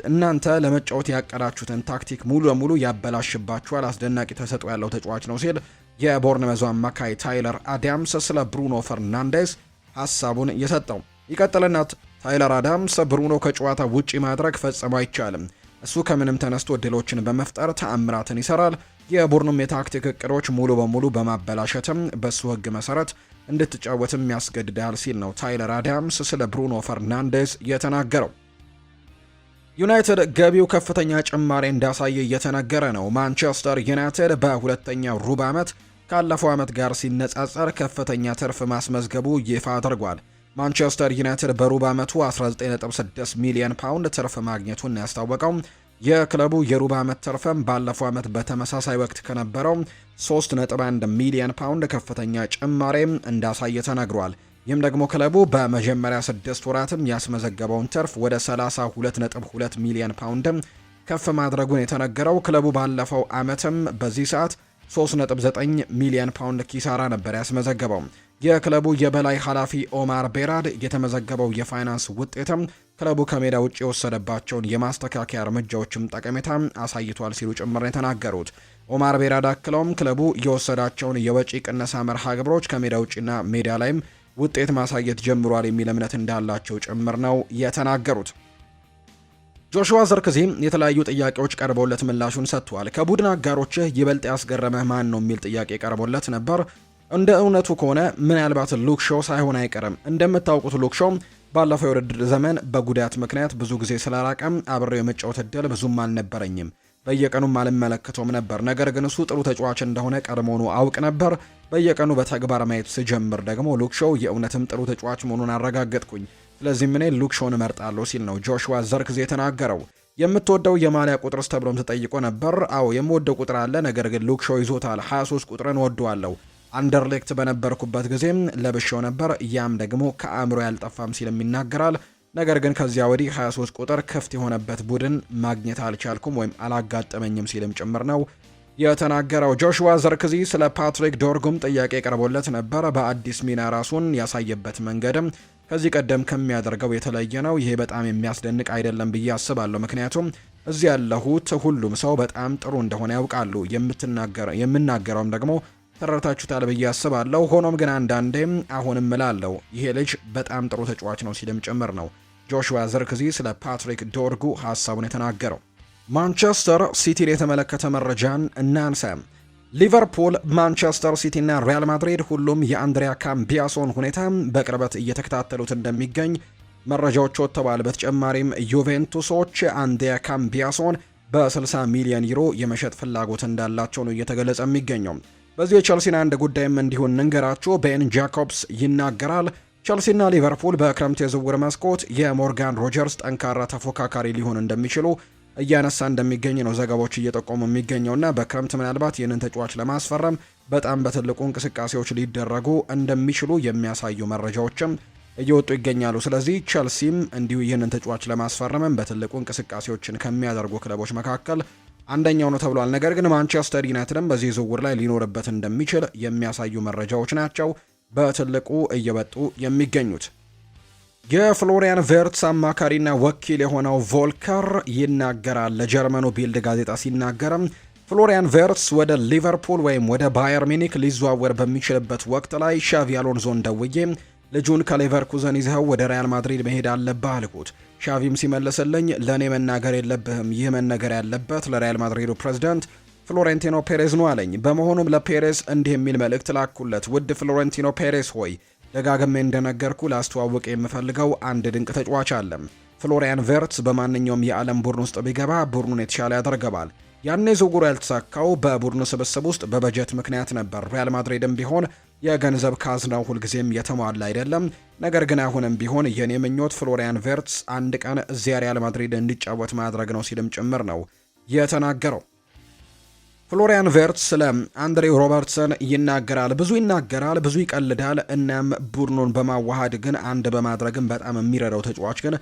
እናንተ ለመጫወት ያቀዳችሁትን ታክቲክ ሙሉ ለሙሉ ያበላሽባችኋል። አስደናቂ ተሰጥኦ ያለው ተጫዋች ነው ሲል የቦርንመዙ አማካይ ታይለር አዳምስ ስለ ብሩኖ ፈርናንዴስ ሀሳቡን የሰጠው ይቀጥልና ታይለር አዳምስ ብሩኖ ከጨዋታ ውጪ ማድረግ ፈጽሞ አይቻልም። እሱ ከምንም ተነስቶ እድሎችን በመፍጠር ተአምራትን ይሰራል። የቡድኑም የታክቲክ እቅዶች ሙሉ በሙሉ በማበላሸትም በሱ ሕግ መሰረት እንድትጫወትም ያስገድዳል ሲል ነው ታይለር አዳምስ ስለ ብሩኖ ፈርናንዴስ የተናገረው። ዩናይትድ ገቢው ከፍተኛ ጭማሬ እንዳሳየ እየተነገረ ነው። ማንቸስተር ዩናይትድ በሁለተኛው ሩብ ዓመት ካለፈው ዓመት ጋር ሲነጻጸር ከፍተኛ ትርፍ ማስመዝገቡ ይፋ አድርጓል። ማንቸስተር ዩናይትድ በሩብ ዓመቱ 19.6 ሚሊዮን ፓውንድ ትርፍ ማግኘቱን ያስታወቀው የክለቡ የሩብ ዓመት ትርፍም ባለፈው ዓመት በተመሳሳይ ወቅት ከነበረው 3.1 ሚሊዮን ፓውንድ ከፍተኛ ጭማሬ እንዳሳየ ተነግሯል። ይህም ደግሞ ክለቡ በመጀመሪያ 6 ወራትም ያስመዘገበውን ትርፍ ወደ 32.2 ሚሊዮን ፓውንድም ከፍ ማድረጉን የተነገረው ክለቡ ባለፈው ዓመትም በዚህ ሰዓት 3.9 ሚሊዮን ፓውንድ ኪሳራ ነበር ያስመዘገበው። የክለቡ የበላይ ኃላፊ ኦማር ቤራድ የተመዘገበው የፋይናንስ ውጤትም ክለቡ ከሜዳ ውጭ የወሰደባቸውን የማስተካከያ እርምጃዎችም ጠቀሜታ አሳይቷል ሲሉ ጭምር የተናገሩት ኦማር ቤራድ አክለውም ክለቡ የወሰዳቸውን የወጪ ቅነሳ መርሃ ግብሮች ከሜዳ ውጭና ሜዳ ላይም ውጤት ማሳየት ጀምሯል የሚል እምነት እንዳላቸው ጭምር ነው የተናገሩት። ጆሹዋ ዘርክዚ የተለያዩ ጥያቄዎች ቀርበውለት ምላሹን ሰጥቷል። ከቡድን አጋሮችህ ይበልጥ ያስገረመህ ማን ነው የሚል ጥያቄ ቀርቦለት ነበር። እንደ እውነቱ ከሆነ ምናልባት ሉክ ሾው ሳይሆን አይቀርም። እንደምታውቁት ሉክ ሾው ባለፈው የውድድር ዘመን በጉዳት ምክንያት ብዙ ጊዜ ስላራቀም አብሬው የመጫወት እድል ብዙም አልነበረኝም። በየቀኑም አልመለከተውም ነበር። ነገር ግን እሱ ጥሩ ተጫዋች እንደሆነ ቀድሞውኑ አውቅ ነበር። በየቀኑ በተግባር ማየት ስጀምር ደግሞ ሉክ ሾው የእውነትም ጥሩ ተጫዋች መሆኑን አረጋገጥኩኝ። ስለዚህም እኔ ሉክ ሾውን እመርጣለሁ ሲል ነው ጆሹዋ ዘርክዚ የተናገረው። የምትወደው የማሊያ ቁጥርስ ተብሎም ተጠይቆ ነበር። አዎ የምወደው ቁጥር አለ፣ ነገር ግን ሉክ ሾው ይዞታል። 23 ቁጥርን ወደዋለሁ። አንደርሌክት በነበርኩበት ጊዜም ለብሼው ነበር፣ ያም ደግሞ ከአእምሮ ያልጠፋም ሲልም ይናገራል። ነገር ግን ከዚያ ወዲህ 23 ቁጥር ክፍት የሆነበት ቡድን ማግኘት አልቻልኩም ወይም አላጋጠመኝም ሲልም ጭምር ነው የተናገረው። ጆሹዋ ዘርክዚ ስለ ፓትሪክ ዶርጉም ጥያቄ ቀርቦለት ነበር። በአዲስ ሚና ራሱን ያሳየበት መንገድም ከዚህ ቀደም ከሚያደርገው የተለየ ነው። ይሄ በጣም የሚያስደንቅ አይደለም ብዬ አስባለሁ። ምክንያቱም እዚህ ያለሁት ሁሉም ሰው በጣም ጥሩ እንደሆነ ያውቃሉ። የምናገረውም ደግሞ ተረድታችሁታል ብዬ አስባለሁ። ሆኖም ግን አንዳንዴም አሁንም እላለሁ ይሄ ልጅ በጣም ጥሩ ተጫዋች ነው ሲልም ጭምር ነው ጆሹዋ ዘርክዚ ስለ ፓትሪክ ዶርጉ ሀሳቡን የተናገረው። ማንቸስተር ሲቲን የተመለከተ መረጃን እናንሳ። ሊቨርፑል፣ ማንቸስተር ሲቲ እና ሪያል ማድሪድ ሁሉም የአንድሪያ ካምቢያሶን ሁኔታ በቅርበት እየተከታተሉት እንደሚገኝ መረጃዎች ወጥተዋል። በተጨማሪም ዩቬንቱሶች አንድሪያ ካምቢያሶን በ60 ሚሊዮን ዩሮ የመሸጥ ፍላጎት እንዳላቸው ነው እየተገለጸ የሚገኘው። በዚህ የቸልሲን አንድ ጉዳይም እንዲሁን እንገራችሁ። ቤን ጃኮብስ ይናገራል። ቸልሲና ሊቨርፑል በክረምት የዝውውር መስኮት የሞርጋን ሮጀርስ ጠንካራ ተፎካካሪ ሊሆን እንደሚችሉ እያነሳ እንደሚገኝ ነው ዘገባዎች እየጠቆሙ የሚገኘውና በክረምት ምናልባት ይህንን ተጫዋች ለማስፈረም በጣም በትልቁ እንቅስቃሴዎች ሊደረጉ እንደሚችሉ የሚያሳዩ መረጃዎችም እየወጡ ይገኛሉ። ስለዚህ ቸልሲም እንዲሁ ይህንን ተጫዋች ለማስፈረምም በትልቁ እንቅስቃሴዎችን ከሚያደርጉ ክለቦች መካከል አንደኛው ነው ተብሏል። ነገር ግን ማንቸስተር ዩናይትድም በዚህ ዝውውር ላይ ሊኖርበት እንደሚችል የሚያሳዩ መረጃዎች ናቸው በትልቁ እየወጡ የሚገኙት። የፍሎሪያን ቬርትስ አማካሪና ወኪል የሆነው ቮልከር ይናገራል። ለጀርመኑ ቢልድ ጋዜጣ ሲናገርም ፍሎሪያን ቬርትስ ወደ ሊቨርፑል ወይም ወደ ባየር ሚኒክ ሊዘዋወር በሚችልበት ወቅት ላይ ሻቪ አሎንሶን ደውዬ ልጁን ከሌቨርኩዘን ይዘው ወደ ሪያል ማድሪድ መሄድ አለብህ አልኩት። ሻቪም ሲመልስልኝ ለእኔ መናገር የለብህም፣ ይህ መነገር ያለበት ለሪያል ማድሪዱ ፕሬዝዳንት ፍሎሬንቲኖ ፔሬዝ ነው አለኝ። በመሆኑም ለፔሬዝ እንዲህ የሚል መልእክት ላኩለት። ውድ ፍሎሬንቲኖ ፔሬዝ ሆይ ደጋግሜ እንደነገርኩ ላስተዋውቅ የምፈልገው አንድ ድንቅ ተጫዋች አለ። ፍሎሪያን ቬርትስ በማንኛውም የዓለም ቡድን ውስጥ ቢገባ ቡድኑን የተሻለ ያደርገዋል። ያኔ ዝውውሩ ያልተሳካው በቡድኑ ስብስብ ውስጥ በበጀት ምክንያት ነበር። ሪያል ማድሪድም ቢሆን የገንዘብ ካዝናው ሁልጊዜም የተሟላ አይደለም። ነገር ግን አሁንም ቢሆን የኔ ምኞት ፍሎሪያን ቬርትስ አንድ ቀን እዚያ ሪያል ማድሪድ እንዲጫወት ማድረግ ነው ሲልም ጭምር ነው የተናገረው። ፍሎሪያን ቬርትስ ስለ አንድሬው ሮበርትሰን ይናገራል። ብዙ ይቀልዳል። እናም ቡድኑን በማዋሃድ ግን አንድ በማድረግም በጣም የሚረዳው ተጫዋች ግን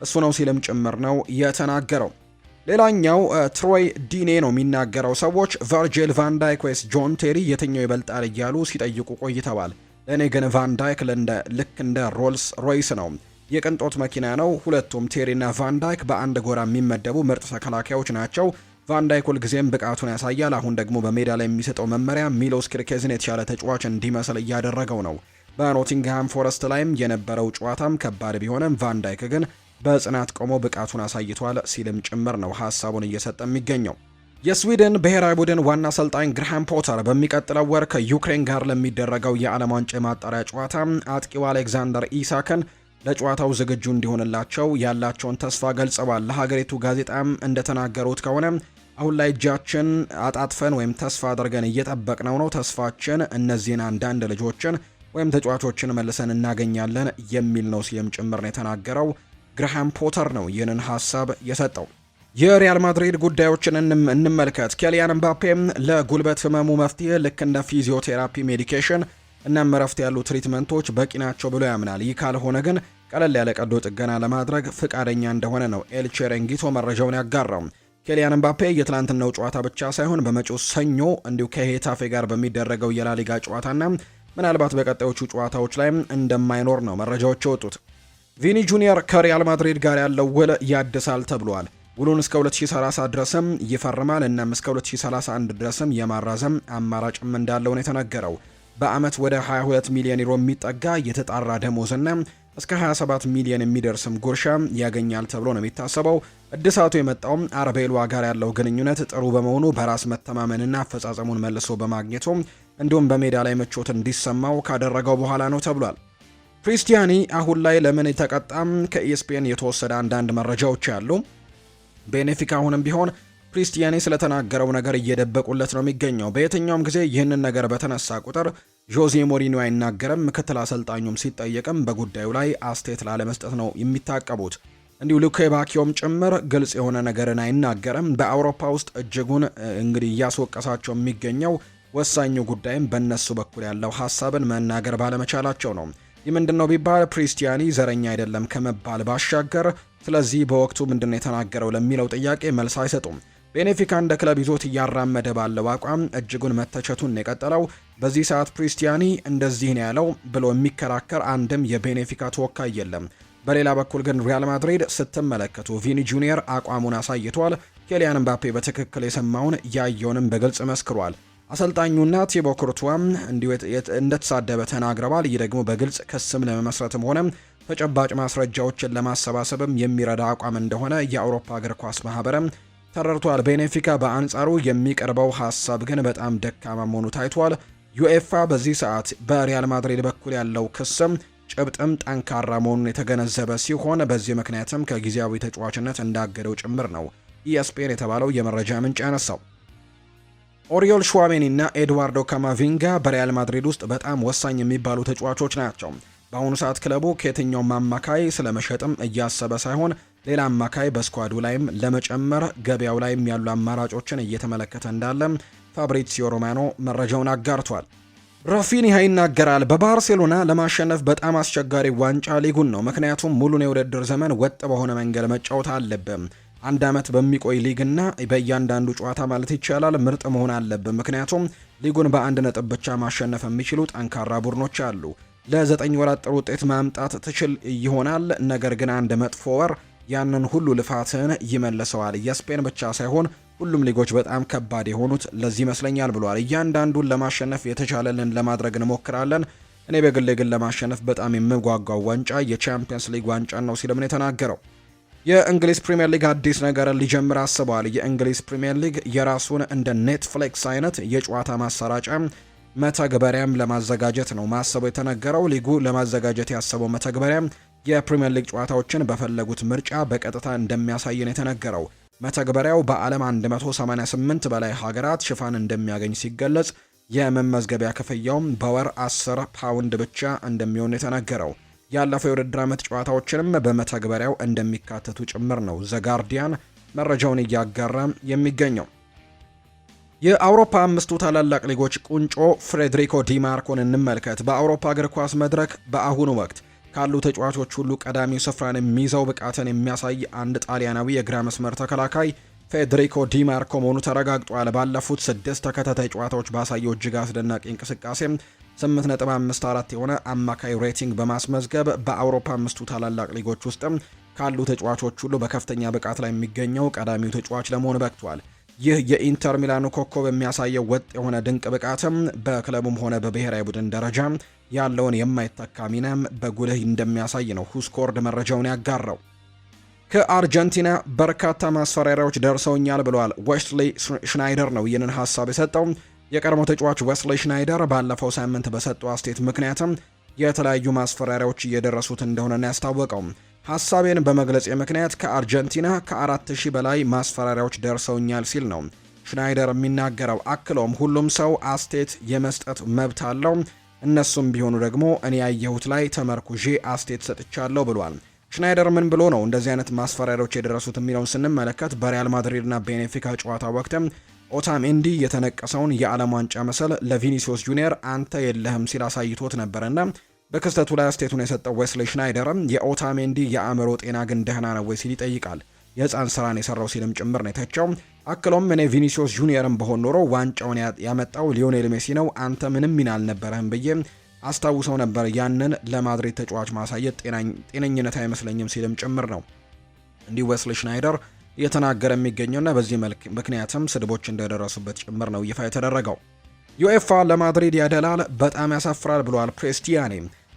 እሱ ነው ሲልም ጭምር ነው የተናገረው። ሌላኛው ትሮይ ዲኔ ነው የሚናገረው። ሰዎች ቨርጂል ቫን ዳይክ ወይስ ጆን ቴሪ የትኛው ይበልጣል እያሉ ሲጠይቁ ቆይተዋል። ለእኔ ግን ቫን ዳይክ ልክ እንደ ሮልስ ሮይስ ነው፣ የቅንጦት መኪና ነው። ሁለቱም ቴሪና ቫን ዳይክ በአንድ ጎራ የሚመደቡ ምርጥ ተከላካዮች ናቸው። ቫን ዳይክ ሁልጊዜም ብቃቱን ያሳያል። አሁን ደግሞ በሜዳ ላይ የሚሰጠው መመሪያ ሚሎስ ኪርኬዝን የተሻለ ተጫዋች እንዲመስል እያደረገው ነው። በኖቲንግሃም ፎረስት ላይም የነበረው ጨዋታም ከባድ ቢሆንም ቫን ዳይክ ግን በጽናት ቆሞ ብቃቱን አሳይቷል ሲልም ጭምር ነው ሀሳቡን እየሰጠ የሚገኘው። የስዊድን ብሔራዊ ቡድን ዋና አሰልጣኝ ግርሃም ፖተር በሚቀጥለው ወር ከዩክሬን ጋር ለሚደረገው የዓለም ዋንጫ ማጣሪያ ጨዋታ አጥቂው አሌክዛንደር ኢሳክን ለጨዋታው ዝግጁ እንዲሆንላቸው ያላቸውን ተስፋ ገልጸዋል። ለሀገሪቱ ጋዜጣም እንደተናገሩት ከሆነ አሁን ላይ እጃችን አጣጥፈን ወይም ተስፋ አድርገን እየጠበቅነው ነው። ተስፋችን እነዚህን አንዳንድ ልጆችን ወይም ተጫዋቾችን መልሰን እናገኛለን የሚል ነው ሲልም ጭምር ነው የተናገረው። ግርሃም ፖተር ነው ይህንን ሀሳብ የሰጠው። የሪያል ማድሪድ ጉዳዮችን እንመልከት። ኬሊያን ምባፔም ለጉልበት ህመሙ መፍትሄ ልክ እንደ ፊዚዮቴራፒ፣ ሜዲኬሽን እና እረፍት ያሉ ትሪትመንቶች በቂ ናቸው ብሎ ያምናል። ይህ ካልሆነ ግን ቀለል ያለ ቀዶ ጥገና ለማድረግ ፍቃደኛ እንደሆነ ነው ኤል ቼሬንጊቶ መረጃውን ያጋራው። ኬሊያን ምባፔ የትላንትናው ጨዋታ ብቻ ሳይሆን በመጪው ሰኞ እንዲሁ ከሄታፌ ጋር በሚደረገው የላሊጋ ጨዋታና ምናልባት በቀጣዮቹ ጨዋታዎች ላይ እንደማይኖር ነው መረጃዎች የወጡት። ቪኒ ጁኒየር ከሪያል ማድሪድ ጋር ያለው ውል ያድሳል ተብሏል። ውሉን እስከ 2030 ድረስም ይፈርማል። እናም እስከ 2031 ድረስም የማራዘም አማራጭም እንዳለው ነው የተነገረው። በአመት ወደ 22 ሚሊዮን ዩሮ የሚጠጋ የተጣራ ደሞዝና እስከ 27 ሚሊዮን የሚደርስም ጉርሻ ያገኛል ተብሎ ነው የሚታሰበው። እድሳቱ የመጣውም አርቤሏ ጋር ያለው ግንኙነት ጥሩ በመሆኑ በራስ መተማመንና አፈጻጸሙን መልሶ በማግኘቱ እንዲሁም በሜዳ ላይ ምቾት እንዲሰማው ካደረገው በኋላ ነው ተብሏል። ክሪስቲያኒ አሁን ላይ ለምን የተቀጣም ከኢኤስፒኤን የተወሰደ አንዳንድ መረጃዎች ያሉ። ቤኔፊካ አሁንም ቢሆን ክሪስቲያኒ ስለተናገረው ነገር እየደበቁለት ነው የሚገኘው። በየትኛውም ጊዜ ይህንን ነገር በተነሳ ቁጥር ጆዜ ሞሪኒዮ አይናገርም። ምክትል አሰልጣኙም ሲጠየቅም በጉዳዩ ላይ አስተያየት ላለመስጠት ነው የሚታቀቡት። እንዲሁ ሉኬ ባኪዮም ጭምር ግልጽ የሆነ ነገርን አይናገርም። በአውሮፓ ውስጥ እጅጉን እንግዲህ እያስወቀሳቸው የሚገኘው ወሳኙ ጉዳይም በእነሱ በኩል ያለው ሀሳብን መናገር ባለመቻላቸው ነው። ይህ ምንድነው ቢባል ክሪስቲያኒ ዘረኛ አይደለም ከመባል ባሻገር ስለዚህ በወቅቱ ምንድነው የተናገረው ለሚለው ጥያቄ መልስ አይሰጡም። ቤኔፊካ እንደ ክለብ ይዞት እያራመደ ባለው አቋም እጅጉን መተቸቱን የቀጠለው። በዚህ ሰዓት ክሪስቲያኒ እንደዚህ ነው ያለው ብሎ የሚከራከር አንድም የቤኔፊካ ተወካይ የለም። በሌላ በኩል ግን ሪያል ማድሪድ ስትመለከቱ ቪኒ ጁኒየር አቋሙን አሳይቷል። ኬሊያን ምባፔ በትክክል የሰማውን ያየውንም በግልጽ መስክሯል። አሰልጣኙና ቲቦ ኩርቱዋም እንዲሁ እንደተሳደበ ተናግረዋል። ይህ ደግሞ በግልጽ ክስም ለመመስረትም ሆነ ተጨባጭ ማስረጃዎችን ለማሰባሰብም የሚረዳ አቋም እንደሆነ የአውሮፓ እግር ኳስ ማህበረም ተረድቷል። ቤኔፊካ በአንጻሩ የሚቀርበው ሀሳብ ግን በጣም ደካማ መሆኑ ታይቷል። ዩኤፋ በዚህ ሰዓት በሪያል ማድሪድ በኩል ያለው ክስም ጭብጥም ጠንካራ መሆኑን የተገነዘበ ሲሆን በዚህ ምክንያትም ከጊዜያዊ ተጫዋችነት እንዳገደው ጭምር ነው ኢኤስፒኤን የተባለው የመረጃ ምንጭ ያነሳው። ኦሪዮል ሹዋሜኒ እና ኤድዋርዶ ካማቪንጋ በሪያል ማድሪድ ውስጥ በጣም ወሳኝ የሚባሉ ተጫዋቾች ናቸው። በአሁኑ ሰዓት ክለቡ ከየትኛውም አማካይ ስለመሸጥም እያሰበ ሳይሆን ሌላ አማካይ በስኳዱ ላይም ለመጨመር ገበያው ላይም ያሉ አማራጮችን እየተመለከተ እንዳለ ፋብሪዚዮ ሮማኖ መረጃውን አጋርቷል። ራፊኒሃ ይናገራል። በባርሴሎና ለማሸነፍ በጣም አስቸጋሪ ዋንጫ ሊጉን ነው። ምክንያቱም ሙሉን የውድድር ዘመን ወጥ በሆነ መንገድ መጫወት አለብን። አንድ ዓመት በሚቆይ ሊግና በእያንዳንዱ ጨዋታ ማለት ይቻላል ምርጥ መሆን አለብን። ምክንያቱም ሊጉን በአንድ ነጥብ ብቻ ማሸነፍ የሚችሉ ጠንካራ ቡድኖች አሉ። ለ9 ወራት ጥሩ ውጤት ማምጣት ትችል ይሆናል፣ ነገር ግን አንድ መጥፎ ወር ያንን ሁሉ ልፋትን ይመልሰዋል። የስፔን ብቻ ሳይሆን ሁሉም ሊጎች በጣም ከባድ የሆኑት ለዚህ ይመስለኛል ብሏል። እያንዳንዱን ለማሸነፍ የተቻለንን ለማድረግ እንሞክራለን። እኔ በግሌ ግን ለማሸነፍ በጣም የምጓጓው ዋንጫ የቻምፒየንስ ሊግ ዋንጫ ነው ሲልም ነው የተናገረው። የእንግሊዝ ፕሪምየር ሊግ አዲስ ነገርን ሊጀምር አስበዋል። የእንግሊዝ ፕሪምየር ሊግ የራሱን እንደ ኔትፍሊክስ አይነት የጨዋታ ማሰራጫ መተግበሪያም ለማዘጋጀት ነው ማሰቡ የተነገረው። ሊጉ ለማዘጋጀት ያሰበው መተግበሪያ የፕሪምየር ሊግ ጨዋታዎችን በፈለጉት ምርጫ በቀጥታ እንደሚያሳይ ነው የተነገረው። መተግበሪያው በዓለም 188 በላይ ሀገራት ሽፋን እንደሚያገኝ ሲገለጽ የመመዝገቢያ ክፍያውም በወር 10 ፓውንድ ብቻ እንደሚሆን የተነገረው። ያለፈው የውድድር ዓመት ጨዋታዎችንም በመተግበሪያው እንደሚካተቱ ጭምር ነው ዘጋርዲያን መረጃውን እያጋራ የሚገኘው። የአውሮፓ አምስቱ ታላላቅ ሊጎች ቁንጮ ፍሬድሪኮ ዲማርኮን እንመልከት። በአውሮፓ እግር ኳስ መድረክ በአሁኑ ወቅት ካሉ ተጫዋቾች ሁሉ ቀዳሚው ስፍራን የሚይዘው ብቃትን የሚያሳይ አንድ ጣሊያናዊ የግራ መስመር ተከላካይ ፌዴሪኮ ዲማርኮ መሆኑ ተረጋግጧል። ባለፉት 6 ተከታታይ ጨዋታዎች ባሳየው እጅግ አስደናቂ እንቅስቃሴ 8.54 የሆነ አማካይ ሬቲንግ በማስመዝገብ በአውሮፓ አምስቱ ታላላቅ ሊጎች ውስጥም ካሉ ተጫዋቾች ሁሉ በከፍተኛ ብቃት ላይ የሚገኘው ቀዳሚው ተጫዋች ለመሆን በቅቷል። ይህ የኢንተር ሚላኑ ኮከብ የሚያሳየው ወጥ የሆነ ድንቅ ብቃትም በክለቡም ሆነ በብሔራዊ ቡድን ደረጃ ያለውን የማይተካ ሚናም በጉልህ እንደሚያሳይ ነው ሁስኮርድ መረጃውን ያጋራው። ከአርጀንቲና በርካታ ማስፈራሪያዎች ደርሰውኛል ብለዋል ዌስሊ ሽናይደር ነው ይህንን ሀሳብ የሰጠው። የቀድሞ ተጫዋች ዌስሊ ሽናይደር ባለፈው ሳምንት በሰጠው አስተያየት ምክንያትም የተለያዩ ማስፈራሪያዎች እየደረሱት እንደሆነ ያስታወቀው። ሀሳቤን በመግለጽ ምክንያት ከአርጀንቲና ከ4000 በላይ ማስፈራሪያዎች ደርሰውኛል ሲል ነው ሽናይደር የሚናገረው። አክሎም ሁሉም ሰው አስተያየት የመስጠት መብት አለው፣ እነሱም ቢሆኑ ደግሞ እኔ ያየሁት ላይ ተመርኩዤ አስተያየት ሰጥቻለሁ ብሏል። ሽናይደር ምን ብሎ ነው እንደዚህ አይነት ማስፈራሪያዎች የደረሱት የሚለውን ስንመለከት በሪያል ማድሪድና ቤኔፊካ ጨዋታ ወቅትም ኦታሜንዲ የተነቀሰውን የዓለም ዋንጫ መሰል ለቪኒሲዮስ ጁኒየር አንተ የለህም ሲል አሳይቶት ነበርና በክስተቱ ላይ አስተያየቱን የሰጠው ዌስሊ ሽናይደርም የኦታሜንዲ የአእምሮ ጤና ግን ደህና ነው ወይ ሲል ይጠይቃል። የህፃን ስራን የሰራው ሲልም ጭምር ነው የተቸው። አክሎም እኔ ቪኒሲዮስ ጁኒየርን በሆን ኖሮ ዋንጫውን ያመጣው ሊዮኔል ሜሲ ነው፣ አንተ ምንም ሚና አልነበረህም ብዬ አስታውሰው ነበር። ያንን ለማድሪድ ተጫዋች ማሳየት ጤነኝነት አይመስለኝም ሲልም ጭምር ነው እንዲህ ዌስሊ ሽናይደር እየተናገረ የሚገኘውና በዚህ ምክንያትም ስድቦች እንደደረሱበት ጭምር ነው ይፋ የተደረገው። ዩኤፋ ለማድሪድ ያደላል፣ በጣም ያሳፍራል ብሏል ፕሬስቲያኒ።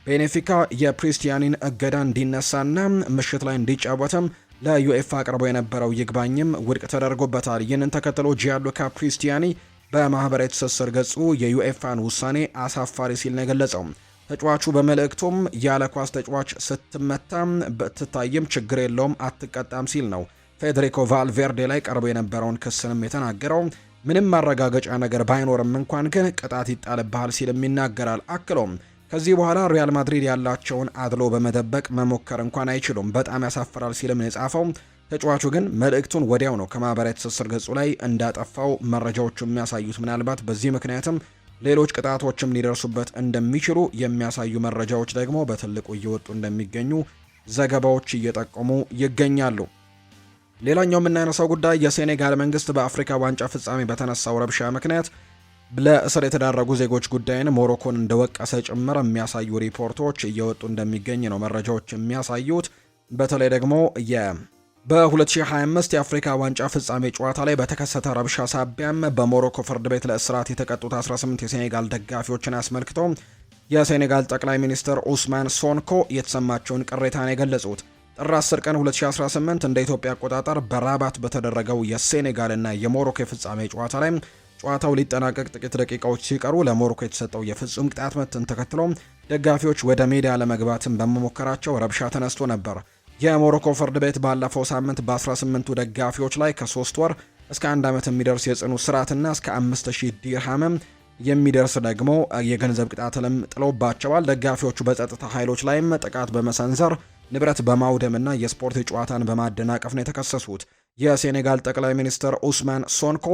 ቤኔፊካ የፕሬስቲያኒን እገዳ እንዲነሳና ምሽት ላይ እንዲጫወትም ለዩኤፋ አቅርቦ የነበረው ይግባኝም ውድቅ ተደርጎበታል። ይህንን ተከትሎ ጂያንሉካ ፕሬስቲያኒ በማህበራዊ ትስስር ገጹ የዩኤፋን ውሳኔ አሳፋሪ ሲል ነው የገለጸው። ተጫዋቹ በመልእክቱም ያለ ኳስ ተጫዋች ስትመታም ብትታይም ችግር የለውም አትቀጣም ሲል ነው ፌዴሪኮ ቫልቬርዴ ላይ ቀርቦ የነበረውን ክስንም የተናገረው። ምንም ማረጋገጫ ነገር ባይኖርም እንኳን ግን ቅጣት ይጣልብሃል ሲልም ይናገራል። አክሎም ከዚህ በኋላ ሪያል ማድሪድ ያላቸውን አድሎ በመደበቅ መሞከር እንኳን አይችሉም፣ በጣም ያሳፍራል ሲልም ነው የጻፈው። ተጫዋቹ ግን መልእክቱን ወዲያው ነው ከማህበራዊ ትስስር ገጹ ላይ እንዳጠፋው መረጃዎቹ የሚያሳዩት። ምናልባት በዚህ ምክንያትም ሌሎች ቅጣቶችም ሊደርሱበት እንደሚችሉ የሚያሳዩ መረጃዎች ደግሞ በትልቁ እየወጡ እንደሚገኙ ዘገባዎች እየጠቆሙ ይገኛሉ። ሌላኛው የምናነሳው ጉዳይ የሴኔጋል መንግስት በአፍሪካ ዋንጫ ፍጻሜ በተነሳው ረብሻ ምክንያት ለእስር የተዳረጉ ዜጎች ጉዳይን ሞሮኮን እንደወቀሰ ጭምር የሚያሳዩ ሪፖርቶች እየወጡ እንደሚገኝ ነው መረጃዎች የሚያሳዩት። በተለይ ደግሞ በ2025 የአፍሪካ ዋንጫ ፍጻሜ ጨዋታ ላይ በተከሰተ ረብሻ ሳቢያም በሞሮኮ ፍርድ ቤት ለእስራት የተቀጡት 18 የሴኔጋል ደጋፊዎችን አስመልክቶ የሴኔጋል ጠቅላይ ሚኒስትር ኡስማን ሶንኮ የተሰማቸውን ቅሬታን የገለጹት ጥር 10 ቀን 2018 እንደ ኢትዮጵያ አቆጣጠር በራባት በተደረገው የሴኔጋልና የሞሮኮ የፍጻሜ ጨዋታ ላይ ጨዋታው ሊጠናቀቅ ጥቂት ደቂቃዎች ሲቀሩ ለሞሮኮ የተሰጠው የፍጹም ቅጣት ምትን ተከትሎ ደጋፊዎች ወደ ሜዳ ለመግባትም በመሞከራቸው ረብሻ ተነስቶ ነበር። የሞሮኮ ፍርድ ቤት ባለፈው ሳምንት በ18ቱ ደጋፊዎች ላይ ከ3 ወር እስከ 1 ዓመት የሚደርስ የጽኑ እስራትና እስከ 5000 ዲርሃም የሚደርስ ደግሞ የገንዘብ ቅጣትንም ጥሎባቸዋል። ደጋፊዎቹ በጸጥታ ኃይሎች ላይም ጥቃት በመሰንዘር ንብረት በማውደምና የስፖርት ጨዋታን በማደናቀፍ ነው የተከሰሱት። የሴኔጋል ጠቅላይ ሚኒስትር ኡስማን ሶንኮ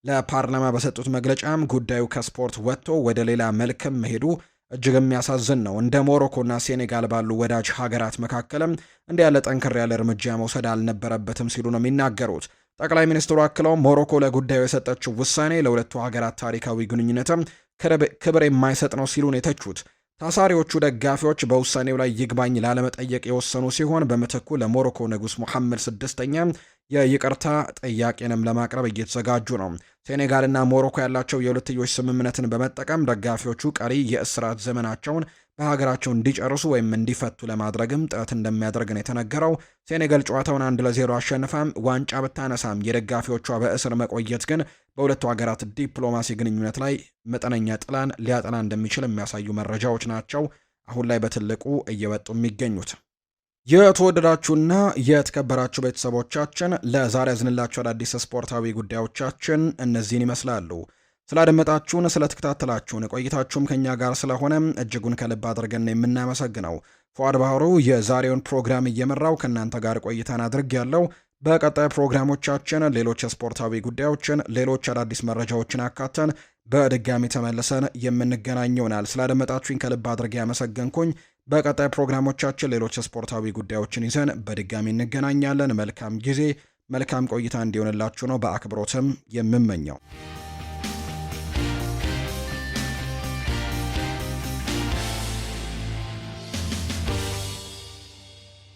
ለፓርላማ በሰጡት መግለጫም ጉዳዩ ከስፖርት ወጥቶ ወደ ሌላ መልክም መሄዱ እጅግ የሚያሳዝን ነው። እንደ ሞሮኮና ሴኔጋል ባሉ ወዳጅ ሀገራት መካከልም እንዲህ ያለ ጠንከር ያለ እርምጃ መውሰድ አልነበረበትም ሲሉ ነው የሚናገሩት። ጠቅላይ ሚኒስትሩ አክለው ሞሮኮ ለጉዳዩ የሰጠችው ውሳኔ ለሁለቱ ሀገራት ታሪካዊ ግንኙነትም ክብር የማይሰጥ ነው ሲሉ ነው የተቹት። ታሳሪዎቹ ደጋፊዎች በውሳኔው ላይ ይግባኝ ላለመጠየቅ የወሰኑ ሲሆን በምትኩ ለሞሮኮ ንጉስ ሙሐመድ ስድስተኛ የይቅርታ ጥያቄንም ለማቅረብ እየተዘጋጁ ነው። ሴኔጋልና ሞሮኮ ያላቸው የሁለትዮሽ ስምምነትን በመጠቀም ደጋፊዎቹ ቀሪ የእስራት ዘመናቸውን በሀገራቸው እንዲጨርሱ ወይም እንዲፈቱ ለማድረግም ጥረት እንደሚያደርግ ነው የተነገረው። ሴኔጋል ጨዋታውን 1-0 አሸንፋም ዋንጫ ብታነሳም የደጋፊዎቿ በእስር መቆየት ግን በሁለቱ ሀገራት ዲፕሎማሲ ግንኙነት ላይ መጠነኛ ጥላን ሊያጠና እንደሚችል የሚያሳዩ መረጃዎች ናቸው አሁን ላይ በትልቁ እየወጡ የሚገኙት። የተወደዳችሁና የተከበራችሁ ቤተሰቦቻችን ለዛሬ ያዝንላችሁ አዳዲስ ስፖርታዊ ጉዳዮቻችን እነዚህን ይመስላሉ። ስላደመጣችሁን፣ ስለተከታተላችሁን ቆይታችሁም ከኛ ጋር ስለሆነ እጅጉን ከልብ አድርገን የምናመሰግነው። ፉአድ ባህሩ የዛሬውን ፕሮግራም እየመራው ከእናንተ ጋር ቆይታን አድርጌያለሁ። በቀጣይ ፕሮግራሞቻችን ሌሎች ስፖርታዊ ጉዳዮችን፣ ሌሎች አዳዲስ መረጃዎችን አካተን በድጋሚ ተመልሰን የምንገናኝ ይሆናል። ስላደመጣችሁኝ ከልብ አድርጌ ያመሰገንኩኝ። በቀጣይ ፕሮግራሞቻችን ሌሎች ስፖርታዊ ጉዳዮችን ይዘን በድጋሚ እንገናኛለን። መልካም ጊዜ፣ መልካም ቆይታ እንዲሆንላችሁ ነው በአክብሮትም የምመኘው።